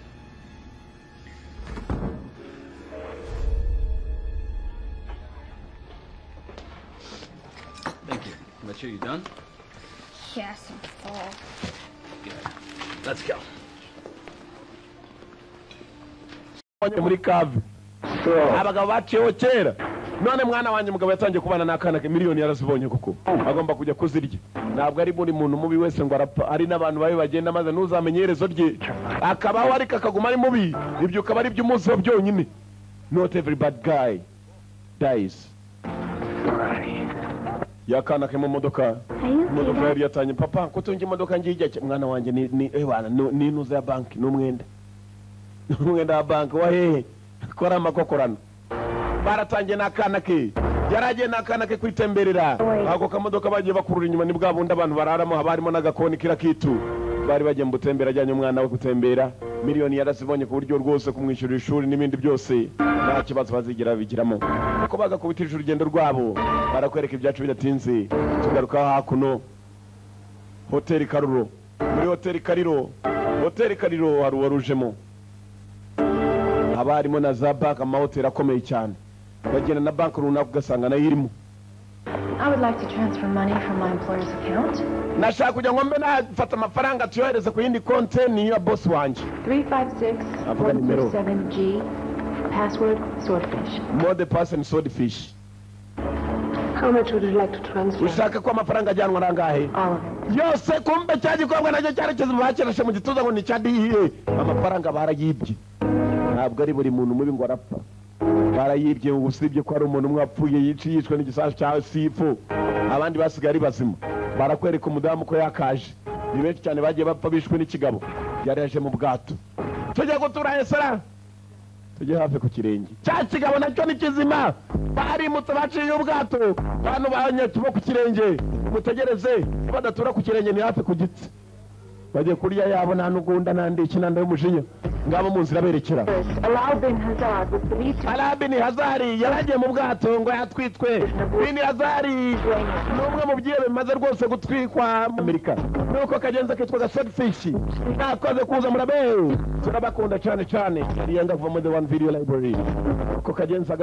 Thank you. Make sure you're done? Yes, I'm full. Let's go. Muri kave abagabo baciyeho kera none mwana wanjye mugabo yatangiye kubana n'akana ke miliyoni yarazibonye kuko agomba kujya kuzirya. Ntabwo ari muri muntu mubi wese ngo arapfa, ari n'abantu babi bagenda maze ntuzamenye iherezo rye akabaho ariko akaguma ari mubi. Ibyo ukaba ari by'umunsi wa byonyine. Not every bad guy dies. Yakana ke mu modoka yari yatanye papa ko tunge imodoka ngijya mwana wanjye ni ebana ni nuza ya banki n'umwenda wa banki wa hehe kora amakokorano. Baratangiye n'akana ke yaragiye n'akana ke kwitemberera ako kamodoka bagiye bakurura inyuma ni bwa bundi abantu bararamo habarimo n'agakoni kira kitu bari bagiye mbutembera ajyanye umwana we gutembera. Miliyoni yarazibonye ku buryo rwose kumwishyurira ishuri n'ibindi byose nta kibazo bazigira bigiramo uko bagakubitije urugendo rwabo barakwereka ibyacu bidatinze. Tugaruka hakuno hoteli Karuro. Muri hoteli Kariro hari uwarujemo haba harimo na za banki amahoteli akomeye cyane bagenda na banki runaka ugasanga nayo irimo. I would like to transfer money from my employer's account. Nashaka kujya ngo mbe nafata amafaranga tuyohereze ku yindi konti ni ya boss wanje. 356-127G. Password swordfish. Mode person swordfish. How much would you like to transfer? Ushaka ko amafaranga ajyanwa rangahe? Yose kumbe cyagikobwa nacyo cyarekeze bakirashe mu gituza ngo ni cya DEA. Amafaranga barayibye. Ntabwo ari buri muntu mubi ngo arapfa. Barayibye usibye ko ari umuntu umwe apfuye yicishwe n'igisasu cya sifu. Abandi basigaye ari bazima. Barakwereka umudamu ko yakaje. Ni benshi cyane bagiye bapfa bishwe n'ikigabo. Yari yaje mu bwato. Tujya gutura Esara. Tujye hafi ku kirenge. Cya kigabo nacyo ni kizima. Barimutse baciye ubwato. Bantu banyetse bo ku kirenge. Mutegereze badatura ku kirenge ni hafi ku gitsi. bagiye kurya yabo nta n'ugunda nandi ikinanda y'umujinya ngabo mu nzira berekera. Alaa bin Hazard was believed to... Alaa bin Hazard yaragiye mu bwato ngo yatwitwe. Bin Hazard n'umwe mu byiye bimaze rwose gutwikwa Amerika. Nuko kagenza kitwa Swordfish. Nakoze kuza murabe. Turabakunda cyane cyane. Yanga kuva mu The One Video Library. Ko kagenza